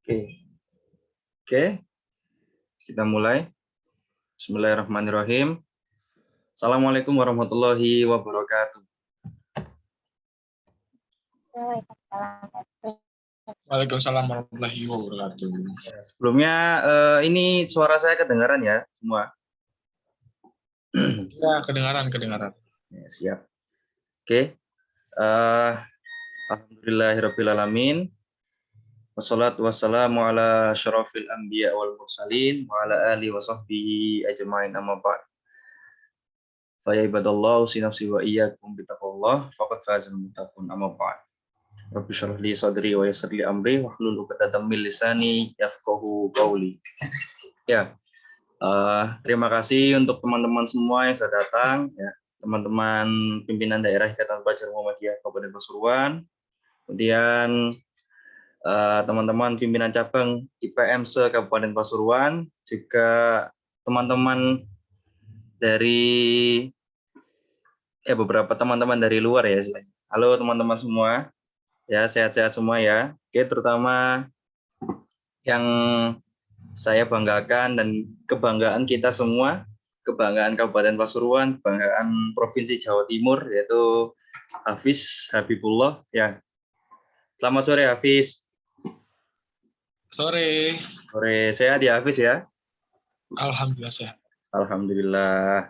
Oke, oke, kita mulai. Bismillahirrahmanirrahim. Assalamualaikum warahmatullahi wabarakatuh. Waalaikumsalam warahmatullahi wabarakatuh. Sebelumnya ini suara saya kedengaran ya semua? Ya, kedengaran. Ya, siap. Oke. Alhamdulillahirrabbilalamin. Wassalatu wassalamu ala syarafil anbiya wal mursalin wa ala alihi wa sahbihi ajma'in amma ba'd. Fa ya ibadallah sinafsi wa iyyakum bittaqwallah faqad fazal muttaqun amma ba'd. Rabbi shrah li sadri wa yassir li amri wahlul 'uqdatam min lisani yafqahu qawli. Ya. Terima kasih untuk teman-teman semua yang sudah datang ya. Teman-teman pimpinan daerah Ikatan Pelajar Muhammadiyah Kabupaten Pasuruan. Kemudian teman-teman pimpinan cabang IPM se-Kabupaten Pasuruan, juga teman-teman dari beberapa teman-teman dari luar ya. Halo teman-teman semua, ya sehat-sehat semua ya. Oke, terutama yang saya banggakan dan kebanggaan kita semua, kebanggaan Kabupaten Pasuruan, kebanggaan Provinsi Jawa Timur, yaitu Hafiz Habibullah ya. Selamat sore Hafiz. Sore. Sehat ya Hafiz ya? Alhamdulillah sehat. Alhamdulillah.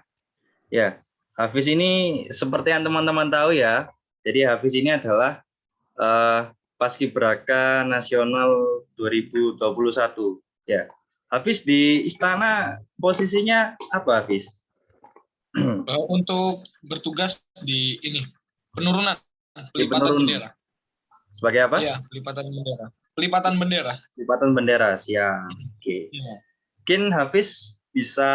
Ya, Hafiz ini seperti yang teman-teman tahu ya. Jadi Hafiz ini adalah Paskibraka Nasional 2021. Ya. Hafiz di istana posisinya apa Hafiz? Untuk bertugas di ini pelipatan bendera. Sebagai apa? Iya, pelipatan bendera. Pelipatan bendera, siap. Oke. Ya. Mungkin Hafiz bisa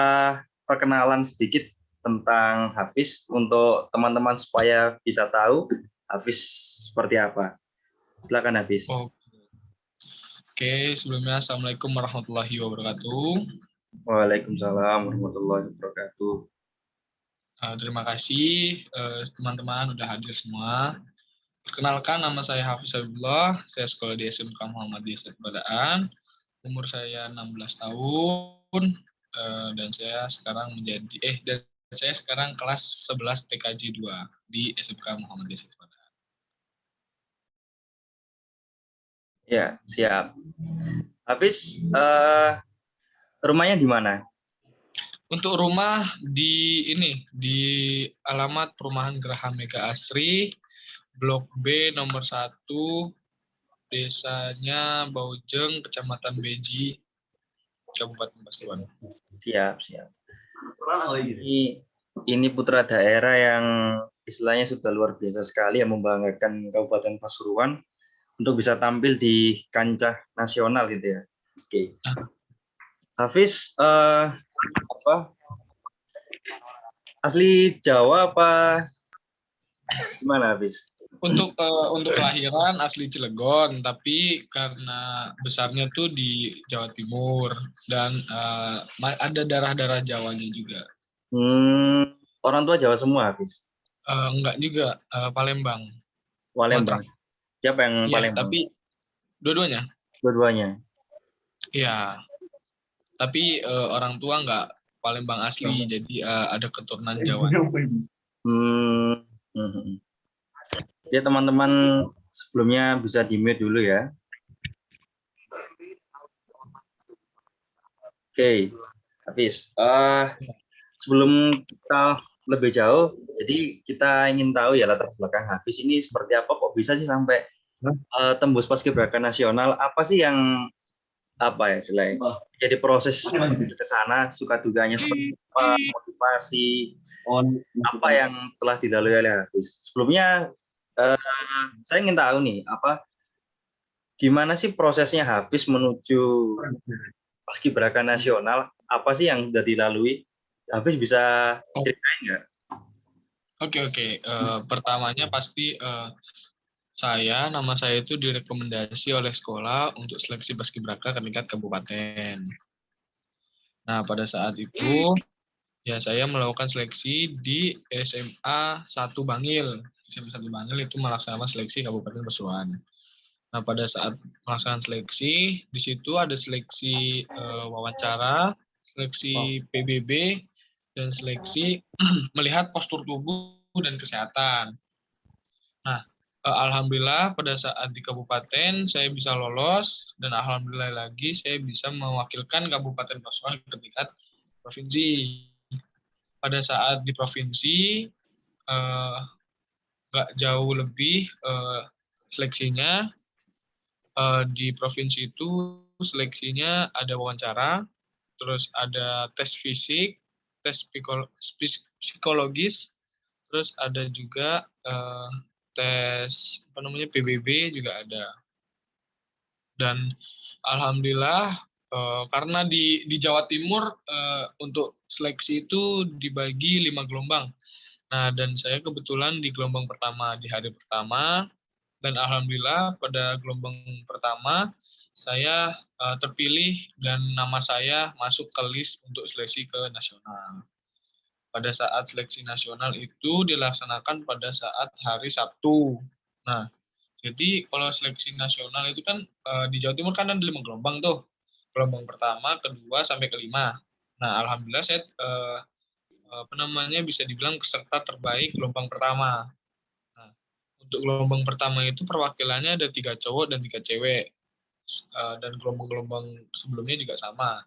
perkenalan sedikit tentang Hafiz untuk teman-teman supaya bisa tahu Hafiz seperti apa. Silakan Hafiz. Oke, sebelumnya Assalamualaikum warahmatullahi wabarakatuh. Waalaikumsalam warahmatullahi wabarakatuh. Terima kasih teman-teman udah hadir semua. Perkenalkan, nama saya Hafiz Habibullah, saya sekolah di SMK Muhammadiyah Sadpadaan, umur saya 16 tahun, dan saya sekarang kelas 11 TKJ 2 di SMK Muhammadiyah Sadpadaan. Ya, siap. Hafiz, rumahnya di mana? Untuk rumah di alamat Perumahan Geraha Mega Asri, Blok B nomor 1, desanya Baujeng, Kecamatan Beji, Kabupaten Pasuruan. Siap. Ini putra daerah yang istilahnya sudah luar biasa sekali yang membanggakan Kabupaten Pasuruan untuk bisa tampil di kancah nasional gitu ya. Oke. Hafiz, asli Jawa apa gimana Hafiz? Untuk kelahiran asli Cilegon, tapi karena besarnya tuh di Jawa Timur dan ada darah-darah Jawanya juga. Orang tua Jawa semua Hafiz? Enggak juga, Palembang. Palembang. Siapa yang ya, Palembang? Tapi dua-duanya. Dua-duanya. Iya. Tapi orang tua enggak Palembang asli, jadi ada keturunan Jawa. Ya teman-teman sebelumnya bisa di-mute dulu ya. Oke, Hafiz. Sebelum kita lebih jauh, jadi kita ingin tahu ya latar belakang Hafiz ini seperti apa, kok bisa sih sampai tembus Paskibraka nasional? Apa sih yang selain jadi proses ke sana, suka duganya seperti apa, motivasi, apa yang telah dilalui oleh Hafiz? Sebelumnya saya ingin tahu nih, gimana sih prosesnya Hafiz menuju Paskibraka nasional? Apa sih yang sudah dilalui? Hafiz bisa ceritain nggak? Oke. Pertamanya pasti nama saya itu direkomendasi oleh sekolah untuk seleksi Paskibraka ke tingkat kabupaten. Nah, pada saat itu ya saya melakukan seleksi di SMA 1 Bangil. SMA 1 Bangil itu melaksanakan seleksi Kabupaten Pasuruan. Nah, pada saat melaksanakan seleksi, di situ ada seleksi wawancara, Oh, seleksi PBB, dan seleksi melihat postur tubuh dan kesehatan. Nah, alhamdulillah pada saat di kabupaten saya bisa lolos, dan alhamdulillah lagi saya bisa mewakilkan Kabupaten Pasuruan ke tingkat provinsi. Pada saat di provinsi, eh, nggak jauh lebih seleksinya. Di provinsi itu seleksinya ada wawancara, terus ada tes fisik, tes psikologis, terus ada juga tes apa namanya PBB juga ada. Dan alhamdulillah karena di Jawa Timur untuk seleksi itu dibagi 5 gelombang. Nah, dan saya kebetulan di gelombang pertama di hari pertama, dan alhamdulillah pada gelombang pertama saya terpilih dan nama saya masuk ke list untuk seleksi ke nasional. Pada saat seleksi nasional itu dilaksanakan pada saat hari Sabtu. Nah, jadi kalau seleksi nasional itu kan di Jawa Timur kan ada 5 gelombang tuh. Gelombang pertama, kedua, sampai kelima. Nah, alhamdulillah saya apa namanya bisa dibilang peserta terbaik gelombang pertama. Nah, untuk gelombang pertama itu perwakilannya ada 3 cowok dan 3 cewek. Dan gelombang-gelombang sebelumnya juga sama.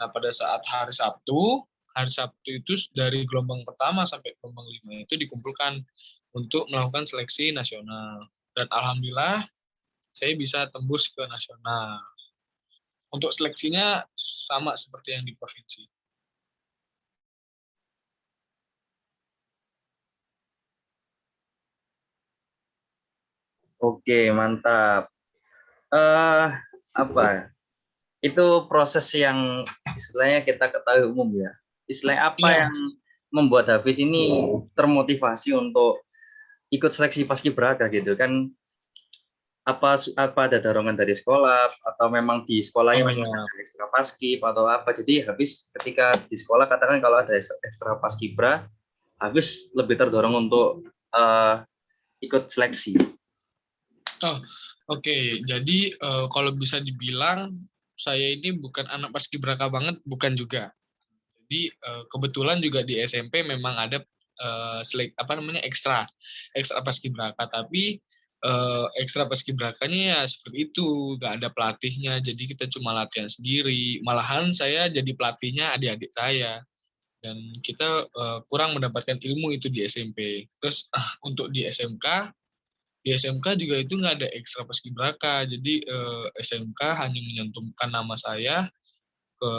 Nah, pada saat hari Sabtu itu dari gelombang pertama sampai gelombang 5 itu dikumpulkan untuk melakukan seleksi nasional. Dan alhamdulillah saya bisa tembus ke nasional. Untuk seleksinya sama seperti yang di provinsi. oke, mantap. Eh, apa? Itu proses yang istilahnya kita ketahui umum ya. Istilah apa Iya, yang membuat Hafiz ini termotivasi untuk ikut seleksi paskibraka gitu kan? Apa ada dorongan dari sekolah atau memang di sekolahnya oh memang ya. ada ekstra paskib atau apa? Jadi Hafiz ketika di sekolah katakan kalau ada ekstra paskibra, Hafiz lebih terdorong untuk ikut seleksi. Oh, oke. Jadi kalau bisa dibilang saya ini bukan anak paskibraka banget, bukan juga. Jadi kebetulan juga di SMP memang ada apa namanya ekstra paskibraka, tapi ekstra paskibrakanya ya seperti itu, nggak ada pelatihnya, jadi kita cuma latihan sendiri. Malahan saya jadi pelatihnya adik-adik saya, dan kita kurang mendapatkan ilmu itu di SMP. Terus untuk di SMK juga itu nggak ada ekstra paskibraka, jadi SMK hanya menyantumkan nama saya ke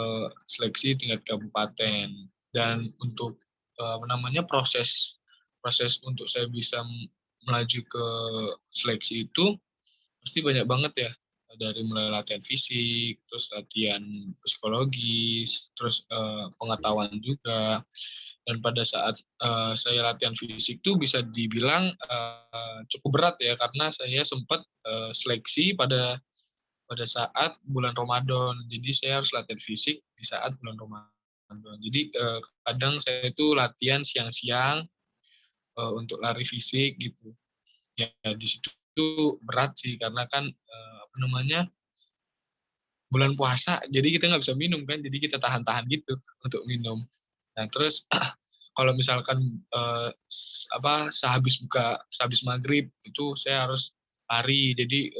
seleksi tingkat kabupaten. Dan untuk apa namanya proses proses untuk saya bisa melaju ke seleksi itu pasti banyak banget ya, dari mulai latihan fisik, terus latihan psikologis, terus pengetahuan juga. Dan pada saat saya latihan fisik itu bisa dibilang cukup berat ya, karena saya sempat seleksi pada pada saat bulan Ramadan. Jadi saya harus latihan fisik di saat bulan Ramadan. Jadi kadang saya itu latihan siang-siang untuk lari fisik gitu. Ya di situ berat sih, karena kan apa namanya bulan puasa. Jadi kita nggak bisa minum kan. Jadi kita tahan-tahan gitu untuk minum. Nah terus kalau misalkan sehabis maghrib itu saya harus lari. Jadi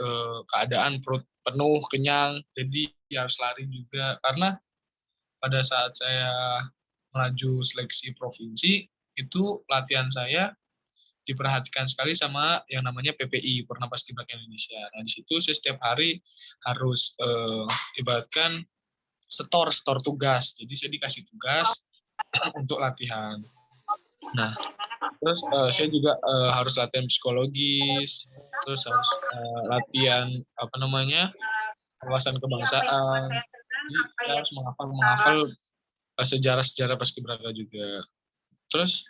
keadaan perut penuh kenyang, jadi harus lari juga. Karena pada saat saya melaju seleksi provinsi itu latihan saya diperhatikan sekali sama yang namanya PPI, Purna Paskibraka Indonesia. Nah di situ saya setiap hari harus ibaratkan setor tugas. Jadi saya dikasih tugas untuk latihan. Nah, terus saya juga harus latihan psikologis, terus harus latihan apa namanya wawasan kebangsaan. Jadi saya harus menghafal sejarah-sejarah paskibraka juga. Terus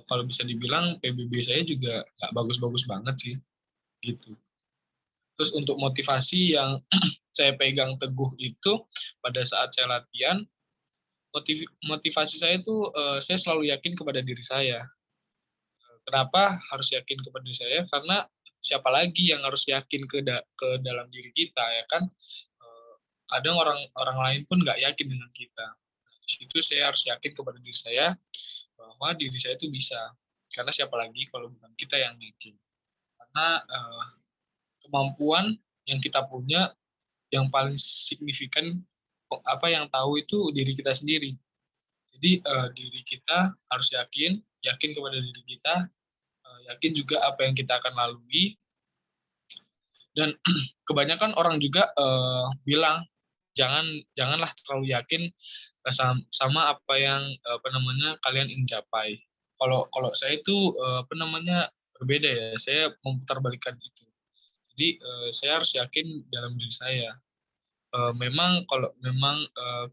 kalau bisa dibilang PBB saya juga nggak bagus-bagus banget sih, gitu. Terus untuk motivasi yang saya pegang teguh itu pada saat saya latihan, motivasi saya itu saya selalu yakin kepada diri saya. Kenapa harus yakin kepada diri saya? Karena siapa lagi yang harus yakin ke dalam diri kita ya kan. Kadang orang lain pun nggak yakin dengan kita. Di situ saya harus yakin kepada diri saya bahwa diri saya itu bisa. Karena siapa lagi kalau bukan kita yang yakin. Karena kemampuan yang kita punya yang paling signifikan apa yang tahu itu diri kita sendiri. Jadi diri kita harus yakin kepada diri kita, yakin juga apa yang kita akan lalui. Dan kebanyakan orang juga bilang janganlah terlalu yakin sama apa yang apa namanya kalian ingin capai. Kalau saya itu apa namanya berbeda ya. Saya memutarbalikkan itu. Jadi saya harus yakin dalam diri saya. Memang kalau memang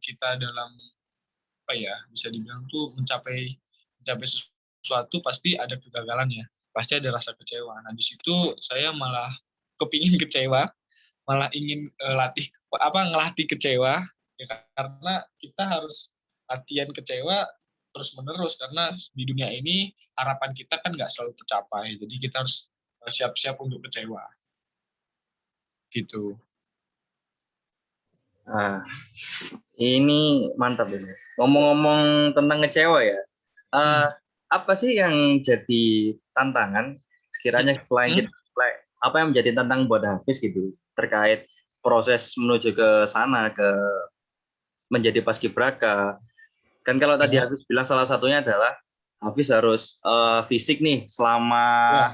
kita dalam apa ya bisa dibilang tuh mencapai sesuatu pasti ada kegagalan ya, pasti ada rasa kecewa. Nah di situ saya malah kepingin kecewa, malah ingin ngelatih kecewa ya, karena kita harus latihan kecewa terus menerus karena di dunia ini harapan kita kan nggak selalu tercapai, jadi kita harus siap-siap untuk kecewa gitu. Nah, ini mantap ini. Ngomong-ngomong tentang kecewa ya, Hmm. eh, apa sih yang jadi tantangan sekiranya selain Hmm. kita, apa yang menjadi tantangan buat Hafiz gitu terkait proses menuju ke sana, ke menjadi paskibraka. Kan kalau tadi Ya, Hafiz bilang salah satunya adalah Hafiz harus fisik nih selama ya,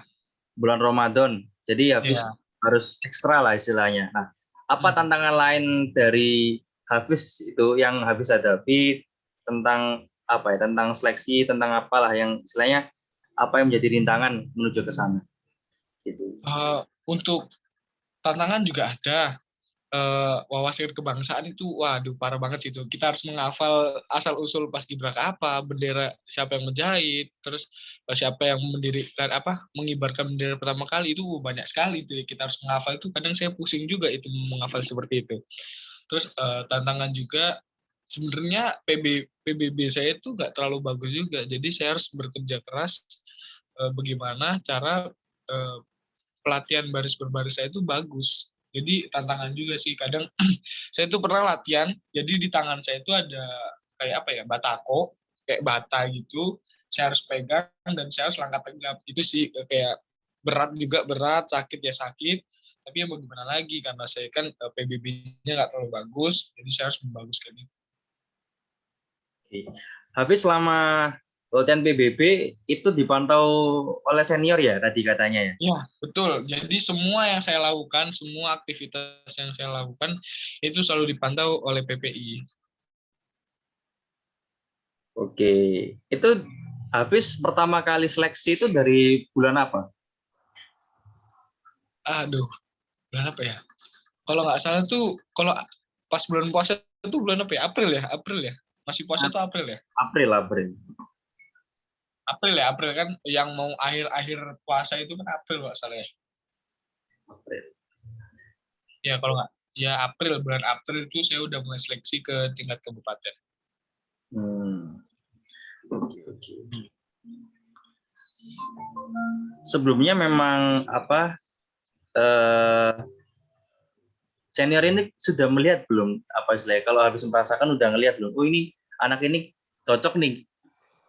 bulan Ramadan. Jadi Hafiz ya. harus ekstra lah istilahnya. Nah, apa Hmm. tantangan lain dari Hafiz itu yang Hafiz hadapi tentang apa ya, tentang seleksi, tentang apalah yang istilahnya apa yang menjadi rintangan menuju ke sana gitu. Untuk tantangan juga ada. Wawasan kebangsaan itu waduh parah banget sih itu. Kita harus menghafal asal usul paskibraka apa, bendera siapa yang menjahit, terus siapa yang mendirikan apa, mengibarkan bendera pertama kali, itu banyak sekali itu kita harus menghafal. Itu kadang saya pusing juga itu menghafal seperti itu. Terus tantangan juga sebenarnya PBB saya itu nggak terlalu bagus juga, jadi saya harus bekerja keras bagaimana cara eh, pelatihan baris berbaris saya itu bagus. Jadi tantangan juga sih kadang. Saya tuh pernah latihan, jadi di tangan saya itu ada kayak apa ya, batako, kayak bata gitu. Saya harus pegang dan saya harus langkah tegap. Itu sih kayak berat juga berat, sakit ya sakit. Tapi ya mau gimana lagi karena saya kan PBB-nya nggak terlalu bagus, jadi saya harus membaguskan itu. Hafiz selama latihan PBB itu dipantau oleh senior ya tadi katanya ya. Ya, betul. Jadi semua yang saya lakukan, semua aktivitas yang saya lakukan itu selalu dipantau oleh PPI. Oke, itu Hafiz pertama kali seleksi itu dari bulan apa? Aduh, bulan apa ya? Kalau nggak salah tuh, kalau pas bulan puasa itu bulan apa ya? April ya? April ya? Masih puasa tuh April ya? April, April. April ya? April kan yang mau akhir-akhir puasa itu kan April nggak salah ya? April. Ya kalau nggak, ya April, bulan April itu saya udah mulai seleksi ke tingkat kabupaten. Hmm. Oke, oke. Sebelumnya memang apa senior ini sudah melihat belum apa istilahnya kalau habis merasakan udah ngelihat belum, oh ini anak ini cocok nih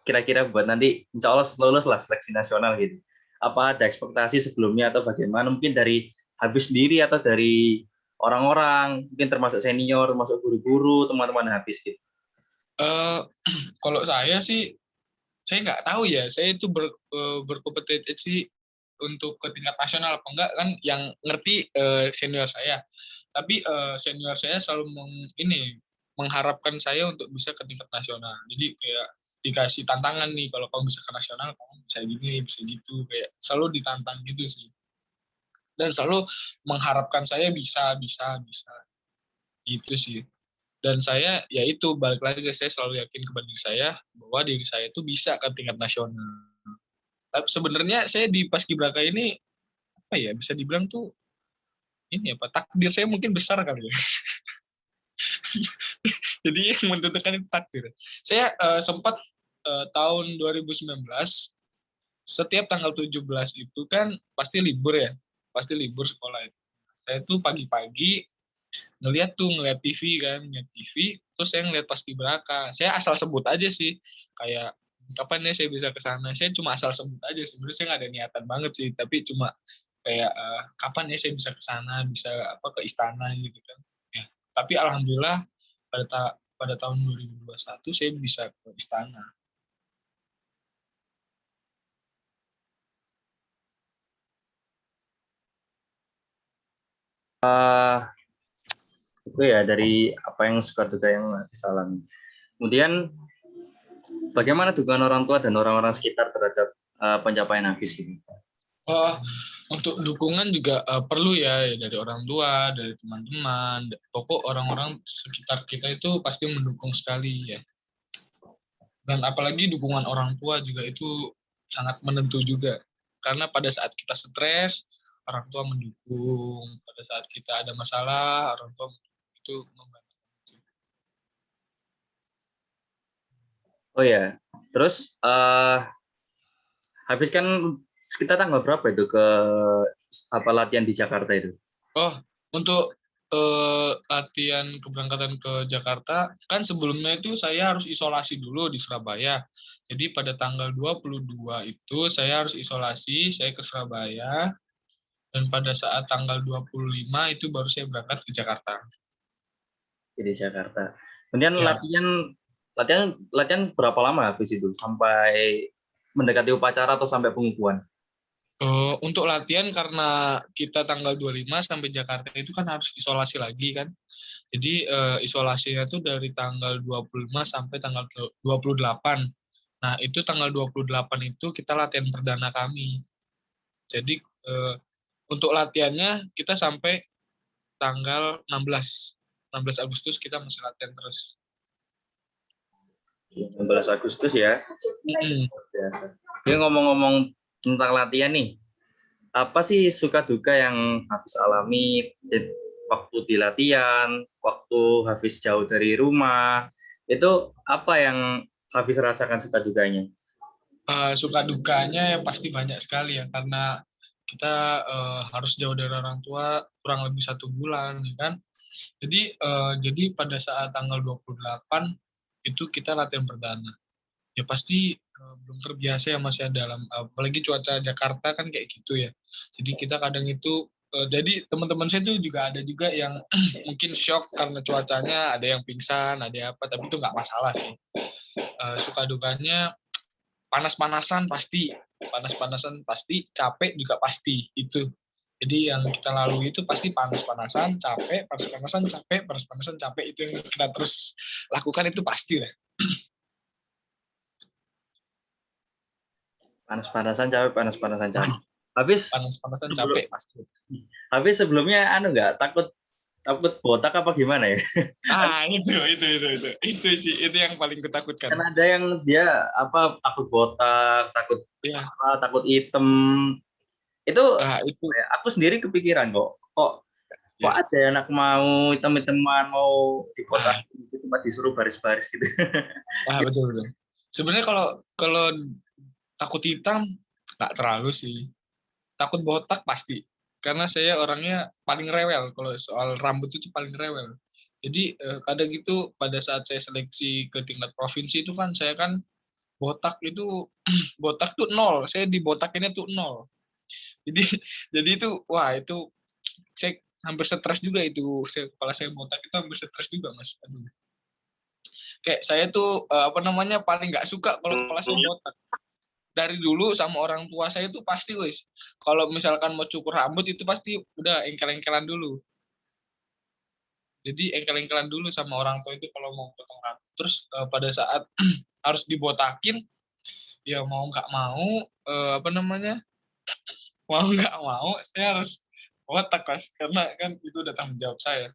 kira-kira buat nanti insya Allah lulus lah seleksi nasional gitu. Apa ada ekspektasi sebelumnya atau bagaimana mungkin dari Habis sendiri atau dari orang-orang mungkin termasuk senior, termasuk guru-guru, teman-teman Habis gitu. Eh, Kalau saya nggak tahu ya. Saya itu berkompetensi untuk ke tingkat nasional apa enggak kan yang ngerti senior saya. Tapi senior saya selalu mengharapkan saya untuk bisa ke tingkat nasional. Jadi kayak dikasih tantangan nih, kalau kamu bisa ke nasional kamu bisa gini bisa gitu, kayak selalu ditantang gitu sih, dan selalu mengharapkan saya bisa gitu sih. Dan saya ya itu balik lagi, saya selalu yakin kepada diri saya bahwa diri saya itu bisa ke tingkat nasional. Tapi sebenarnya saya di paskibraka ini apa ya, bisa dibilang tuh ini apa, takdir saya mungkin besar kali ya. Jadi yang menentukan itu takdir. Saya sempat tahun 2019 setiap tanggal 17 itu kan pasti libur ya. pasti libur sekolah itu. Saya tuh pagi-pagi ngeliat TV kan, ngeliat TV, terus saya ngeliat paskibraka. Saya asal sebut aja sih, kayak kapan ya saya bisa ke sana. Saya cuma asal sebut aja, sebenarnya saya nggak ada niatan banget sih, tapi cuma kayak kapan ya saya bisa ke sana, bisa apa ke istana gitu kan. Ya, tapi alhamdulillah pada tahun 2021 saya bisa ke istana. Itu ya dari apa yang suka duka yang Hafiz alami. Kemudian bagaimana dukungan orang tua dan orang-orang sekitar terhadap pencapaian Hafiz gitu? Oh, untuk dukungan juga perlu ya dari orang tua, dari teman-teman, pokok orang-orang sekitar kita itu pasti mendukung sekali ya. Dan apalagi dukungan orang tua juga itu sangat menentu juga. Karena pada saat kita stres, orang tua mendukung. Pada saat kita ada masalah, orang tua itu membantu. Oh ya, terus Hafiz kan sekitar tanggal berapa itu ke apa latihan di Jakarta itu? Oh, untuk latihan keberangkatan ke Jakarta, kan sebelumnya itu saya harus isolasi dulu di Surabaya. Jadi pada tanggal 22 itu saya harus isolasi, saya ke Surabaya, dan pada saat tanggal 25 itu baru saya berangkat ke Jakarta. Di Jakarta. Kemudian Ya, latihan berapa lama Hafiz itu? Sampai mendekati upacara atau sampai pengukuhan? untuk latihan karena kita tanggal 25 sampai Jakarta itu kan harus isolasi lagi kan. Jadi isolasinya itu dari tanggal 25 sampai tanggal 28. Nah, itu tanggal 28 itu kita latihan perdana kami. Jadi untuk latihannya kita sampai tanggal 16 Agustus kita masih latihan terus. 16 Agustus ya. Mm-mm. Biasa. Ini ngomong-ngomong tentang latihan nih, apa sih suka duka yang Hafiz alami waktu di latihan, waktu Hafiz jauh dari rumah, itu apa yang Hafiz rasakan suka dukanya? Suka dukanya yang pasti banyak sekali ya, karena kita harus jauh dari orang tua kurang lebih 1 bulan, ya kan? Jadi pada saat tanggal 28 itu kita latihan perdana. Ya pasti belum terbiasa ya Mas ya, dalam apalagi cuaca Jakarta kan kayak gitu ya. Jadi kita kadang itu jadi teman-teman saya itu juga ada juga yang mungkin shock karena cuacanya, ada yang pingsan, ada yang apa, tapi itu nggak masalah sih. Suka dukanya panas-panasan pasti, capek juga pasti itu. Jadi yang kita lalui itu pasti panas-panasan, capek, panas-panasan, capek, panas-panasan, capek, itu yang kita terus lakukan itu pasti lah. Panas-panasan capek, panas-panasan capek. Habis Panas-panasan, sebelum capek pasti. habis sebelumnya nggak takut takut botak apa gimana ya? Itu sih, itu yang paling kutakutkan. Kan ada yang dia apa takut botak, takut Ya, takut hitam. Itu itu ya, aku sendiri kepikiran kok ya. ada anak mau hitam-hitaman mau Ah, dibotak itu cuma disuruh baris-baris gitu. betul betul. Sebenarnya kalau kalau takut hitam nggak terlalu sih. Takut botak pasti. Karena saya orangnya paling rewel kalau soal rambut itu paling rewel. Jadi kadang itu pada saat saya seleksi ke tingkat provinsi itu kan saya kan botak itu botak tuh nol. Saya dibotakinnya tuh nol. Jadi jadi itu wah itu saya hampir stres juga itu. Kepala saya botak itu hampir stres juga Mas. Aduh. Kayak saya tuh apa namanya paling nggak suka kalau kepala saya botak. Dari dulu sama orang tua saya itu pasti wis kalau misalkan mau cukur rambut itu pasti udah engkel-engkelan dulu. Jadi engkel-engkelan dulu sama orang tua itu kalau mau potong rambut. Terus pada saat harus dibotakin, ya mau nggak mau apa namanya, mau nggak mau saya harus botak Mas, karena kan itu udah tanggung jawab saya.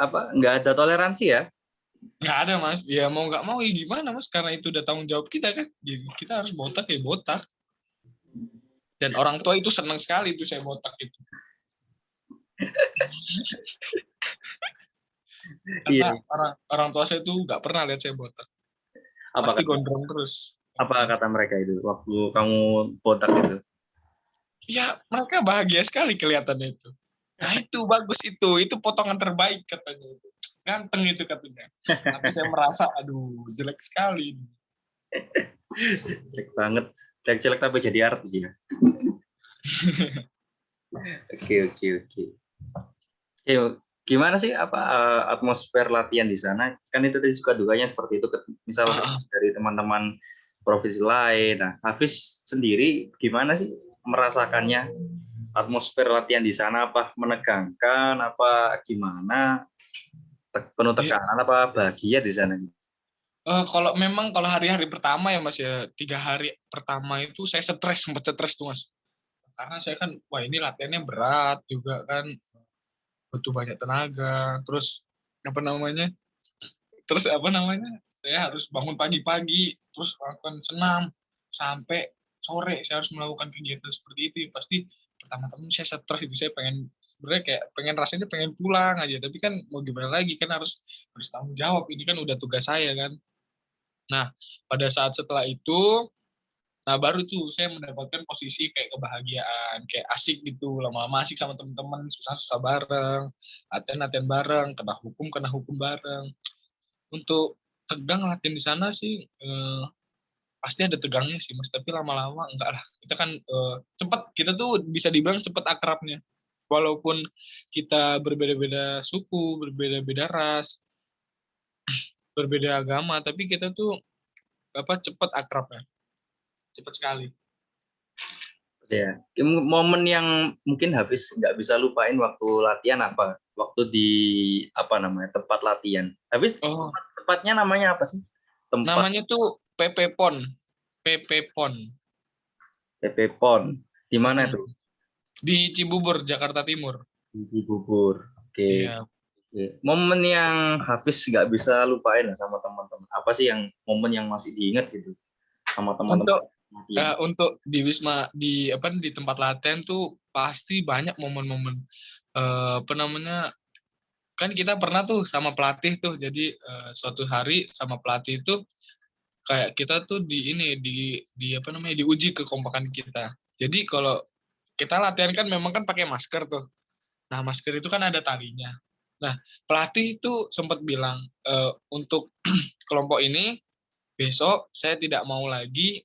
Apa nggak ada toleransi ya? Nggak ada Mas, ya mau nggak mau ya gimana Mas, karena itu udah tanggung jawab kita kan. Jadi kita harus botak ya botak. Dan orang tua itu senang sekali itu saya botak itu. Iya. Karena orang tua saya itu nggak pernah lihat saya botak. Apa Pasti kata gondrong terus. Apa kata mereka itu waktu kamu botak itu? Ya, mereka bahagia sekali kelihatannya itu. Nah, itu bagus itu potongan terbaik katanya itu. Ganteng itu katanya. Tapi saya merasa, aduh, jelek sekali. Jelek banget. Jelek-jelek tapi jadi artis ya. Oke, oke, oke. Gimana sih apa atmosfer latihan di sana? Kan itu tadi suka dukanya seperti itu. Misal Ah, dari teman-teman provinsi lain. Nah, Hafiz sendiri gimana sih merasakannya? Atmosfer latihan di sana apa menegangkan, apa gimana? Penuh ya, tekanan apa bahagia di sana? kalau memang kalau hari-hari pertama ya Mas ya, 3 hari pertama itu saya sempat stres tuh Mas. Karena saya kan, wah ini latihannya berat juga kan, butuh banyak tenaga. Terus apa namanya, saya harus bangun pagi-pagi, terus melakukan senam sampai sore. Saya harus melakukan kegiatan seperti itu. Pasti pertama-tama saya stres itu, saya pengen sebenarnya kayak pengen rasanya pengen pulang aja. Tapi kan mau gimana lagi kan harus tanggung jawab. Ini kan udah tugas saya kan. Nah pada saat setelah itu, nah baru tuh saya mendapatkan posisi kayak kebahagiaan, kayak asik gitu, lama-lama asik sama teman-teman, susah-susah bareng, latihan-latihan bareng, kena hukum bareng. Untuk tegang latihan di sana sih, pasti ada tegangnya sih Mas, tapi lama-lama enggak lah. Kita kan, cepat, kita tuh bisa dibilang cepat akrabnya. Walaupun kita berbeda-beda suku, berbeda-beda ras, berbeda agama, tapi kita tuh apa, cepat akrabnya, cepat sekali. Ya, momen yang mungkin Hafiz nggak bisa lupain waktu latihan apa? Waktu di apa namanya tempat latihan. Hafiz Oh, tempatnya namanya apa sih? Tempat namanya tuh PP PON, PP PON, PP PON. Di mana mhm, itu? di Cibubur, Jakarta Timur. Di Bogor. Oke. Iya. Oke. Momen yang Hafiz nggak bisa lupain lah sama teman-teman. Apa sih yang momen yang masih diingat gitu sama teman-teman Untuk latihan? untuk di Wisma, di apa, di tempat latihan tuh pasti banyak momen-momen, apa namanya, kan kita pernah tuh sama pelatih tuh, jadi, suatu hari sama pelatih itu kayak kita tuh di ini, di apa namanya, diuji kekompakan kita. Jadi kalau kita latihan kan memang kan pakai masker tuh. Nah, masker itu kan ada talinya. Nah, pelatih itu sempat bilang, "Untuk kelompok ini, besok saya tidak mau lagi,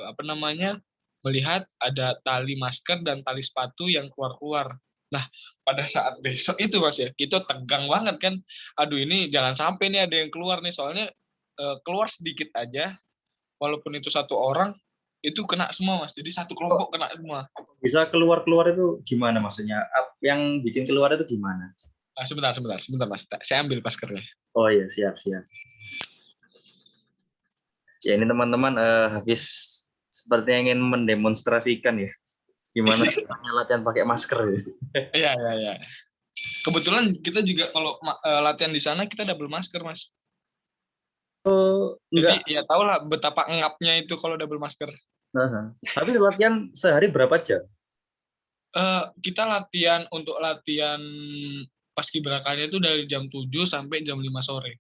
apa namanya, melihat ada tali masker dan tali sepatu yang keluar-keluar." Nah, pada saat besok itu Mas ya, kita tegang banget kan, aduh ini jangan sampai nih ada yang keluar nih, soalnya, keluar sedikit aja, walaupun itu satu orang, itu kena semua Mas, jadi satu Kok kelompok kena semua. bisa keluar-keluar itu gimana maksudnya? Yang bikin keluar itu gimana? Sebentar Mas, saya ambil maskernya. Oh iya, siap, siap. Ya ini teman-teman Hafiz sepertinya ingin mendemonstrasikan ya gimana caranya latihan pakai masker ya. Iya iya iya. Kebetulan kita juga kalau latihan di sana kita double masker Mas. Jadi Enggak. ya tau lah betapa ngapnya itu kalau double masker. Nah, tapi latihan sehari berapa jam? Kita latihan untuk latihan paskibraka-nya itu dari jam 7 sampai jam 5 sore.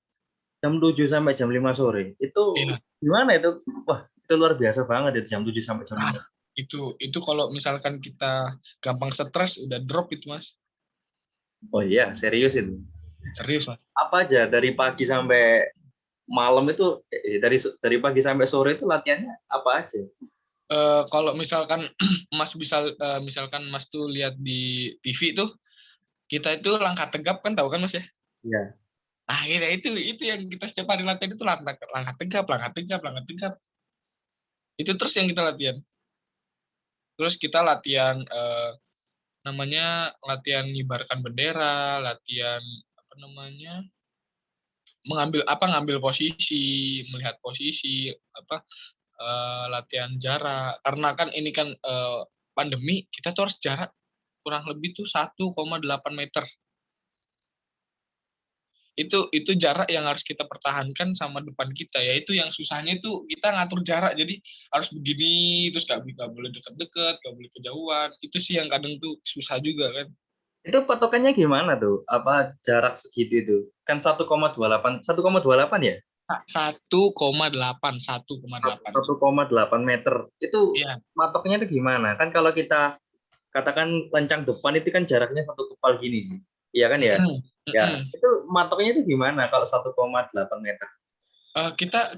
Jam 7 sampai jam 5 sore. Itu Iya. gimana itu? Wah, itu luar biasa banget itu jam 7 sampai jam Ah, 5. itu kalau misalkan kita gampang stres udah drop itu Mas. Oh iya, serius itu. Serius Mas. Apa aja dari pagi sampai malam itu dari pagi sampai sore itu latihannya apa aja? Kalau misalkan Mas misalkan Mas tuh lihat di TV tuh, kita itu langkah tegap kan tahu kan Mas ya? Iya. Ah, itu yang kita setiap hari latihan itu langkah langkah tegap, langkah tegap, langkah tegap. Itu terus yang kita latihan. Terus kita latihan, namanya latihan ngibarkan bendera, latihan apa namanya, ngambil posisi, melihat posisi, apa, latihan jarak. Karena kan ini kan, pandemi, kita tuh harus jarak kurang lebih tuh 1,8 meter. Itu jarak yang harus kita pertahankan sama depan kita, ya itu yang susahnya itu kita ngatur jarak, jadi harus begini, terus nggak boleh deket-deket, nggak boleh kejauhan, itu sih yang kadang tuh susah juga kan. Itu patokannya gimana tuh? Apa jarak segitu itu? Kan 1,28 1,28 ya? 1,8. 1,8 meter. Itu Iya. matoknya itu gimana? Kan kalau kita katakan lencang depan itu kan jaraknya satu kepal gini sih. Iya kan ya? Mm-mm, Ya, mm-mm. itu matoknya itu gimana kalau 1,8 meter?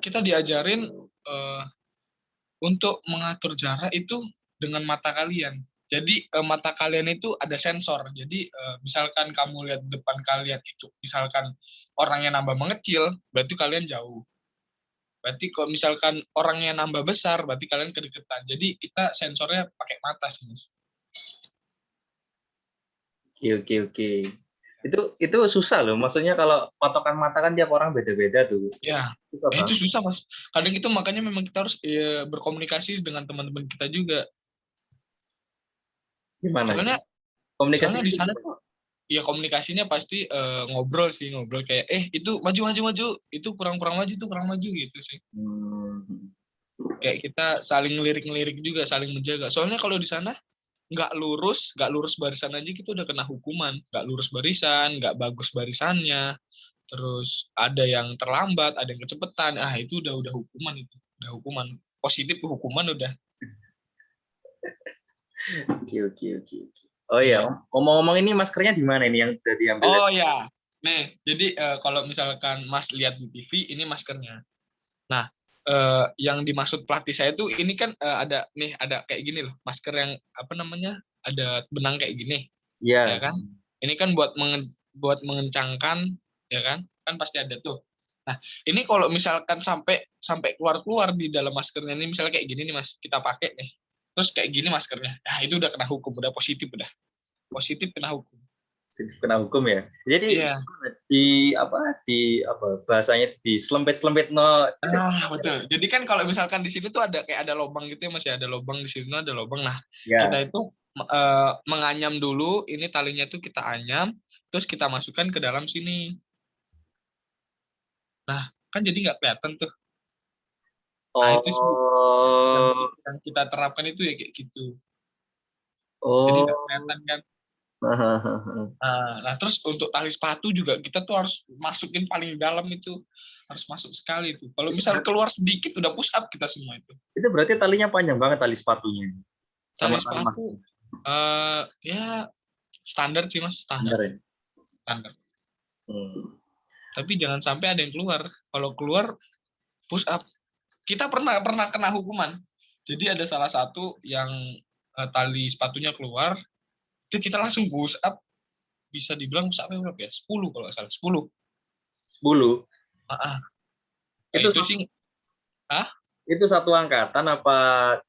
Kita diajarin untuk mengatur jarak itu dengan mata kalian. Jadi mata kalian itu ada sensor. Jadi misalkan kamu lihat depan kalian itu, misalkan orangnya nambah mengecil, berarti kalian jauh. Berarti kalau misalkan orangnya nambah besar, berarti kalian kedekatan. Jadi kita sensornya pakai mata sih. Oke, oke, oke. Itu susah loh. Maksudnya kalau patokan mata kan tiap orang beda-beda tuh. Ya, Susah itu banget. susah mas. Kadang itu makanya memang kita harus berkomunikasi dengan teman-teman kita juga. Gimana itu? Soalnya, soalnya Komunikasinya di sana gimana? tuh ya komunikasinya pasti ngobrol sih, ngobrol kayak itu maju maju maju, itu kurang kurang maju, itu kurang maju gitu sih. Hmm. Kayak kita saling ngelirik-ngelirik juga, saling menjaga. Soalnya kalau di sana nggak lurus barisan aja kita udah kena hukuman. Nggak lurus barisan, nggak bagus barisannya, terus ada yang terlambat, ada yang kecepatan. Itu udah hukuman itu, udah hukuman. Positif hukuman udah. Oke, oke, oke, oke. Oh iya, Iya. ngomong-ngomong ini maskernya di mana ini yang udah diambil? Oh ya. Nih, jadi kalau misalkan Mas lihat di TV, ini maskernya. Nah, yang dimaksud pelatih saya tuh ini kan ada kayak gini loh, masker yang apa namanya, ada benang kayak gini, ya Iya. kan? Ini kan buat mengencangkan, ya kan? Kan pasti ada tuh. Nah, ini kalau misalkan sampai sampai keluar-keluar di dalam maskernya ini, misalnya kayak gini nih Mas, kita pakai nih. Terus kayak gini maskernya. Nah, itu udah kena hukum, udah positif udah. Positif kena hukum. Kena hukum ya. Jadi Iya. di apa bahasanya di selempit-selempit no itu. Betul. Jadi kan kalau misalkan di sini tuh ada kayak ada lubang gitu ya, masih ada lubang di sini, ada lubang. Nah, kita Ya. itu menganyam dulu, ini talinya tuh kita anyam, terus kita masukkan ke dalam sini. Nah, kan jadi nggak kelihatan tuh. Nah, itu sih yang, Oh. yang kita terapkan itu ya kayak gitu. Jadi nggak Oh. kelihatan kan. Nah, terus untuk tali sepatu juga kita tuh harus masukin paling dalam itu. Harus masuk sekali tuh. Kalau misal keluar sedikit udah push up kita semua itu. Itu berarti talinya panjang banget tali sepatunya Tali sama tali sepatu maskernya. ya standar sih mas, standar, Bener ya? standar. Hmm. Tapi jangan sampai ada yang keluar. Kalau keluar push up. Kita pernah pernah kena hukuman. Jadi ada salah satu yang tali sepatunya keluar, itu kita langsung push up. Bisa dibilang push up berapa ya? 10 kalau nggak salah. 10. 10. Nah, Itu itu sih. Ah, itu satu angkatan apa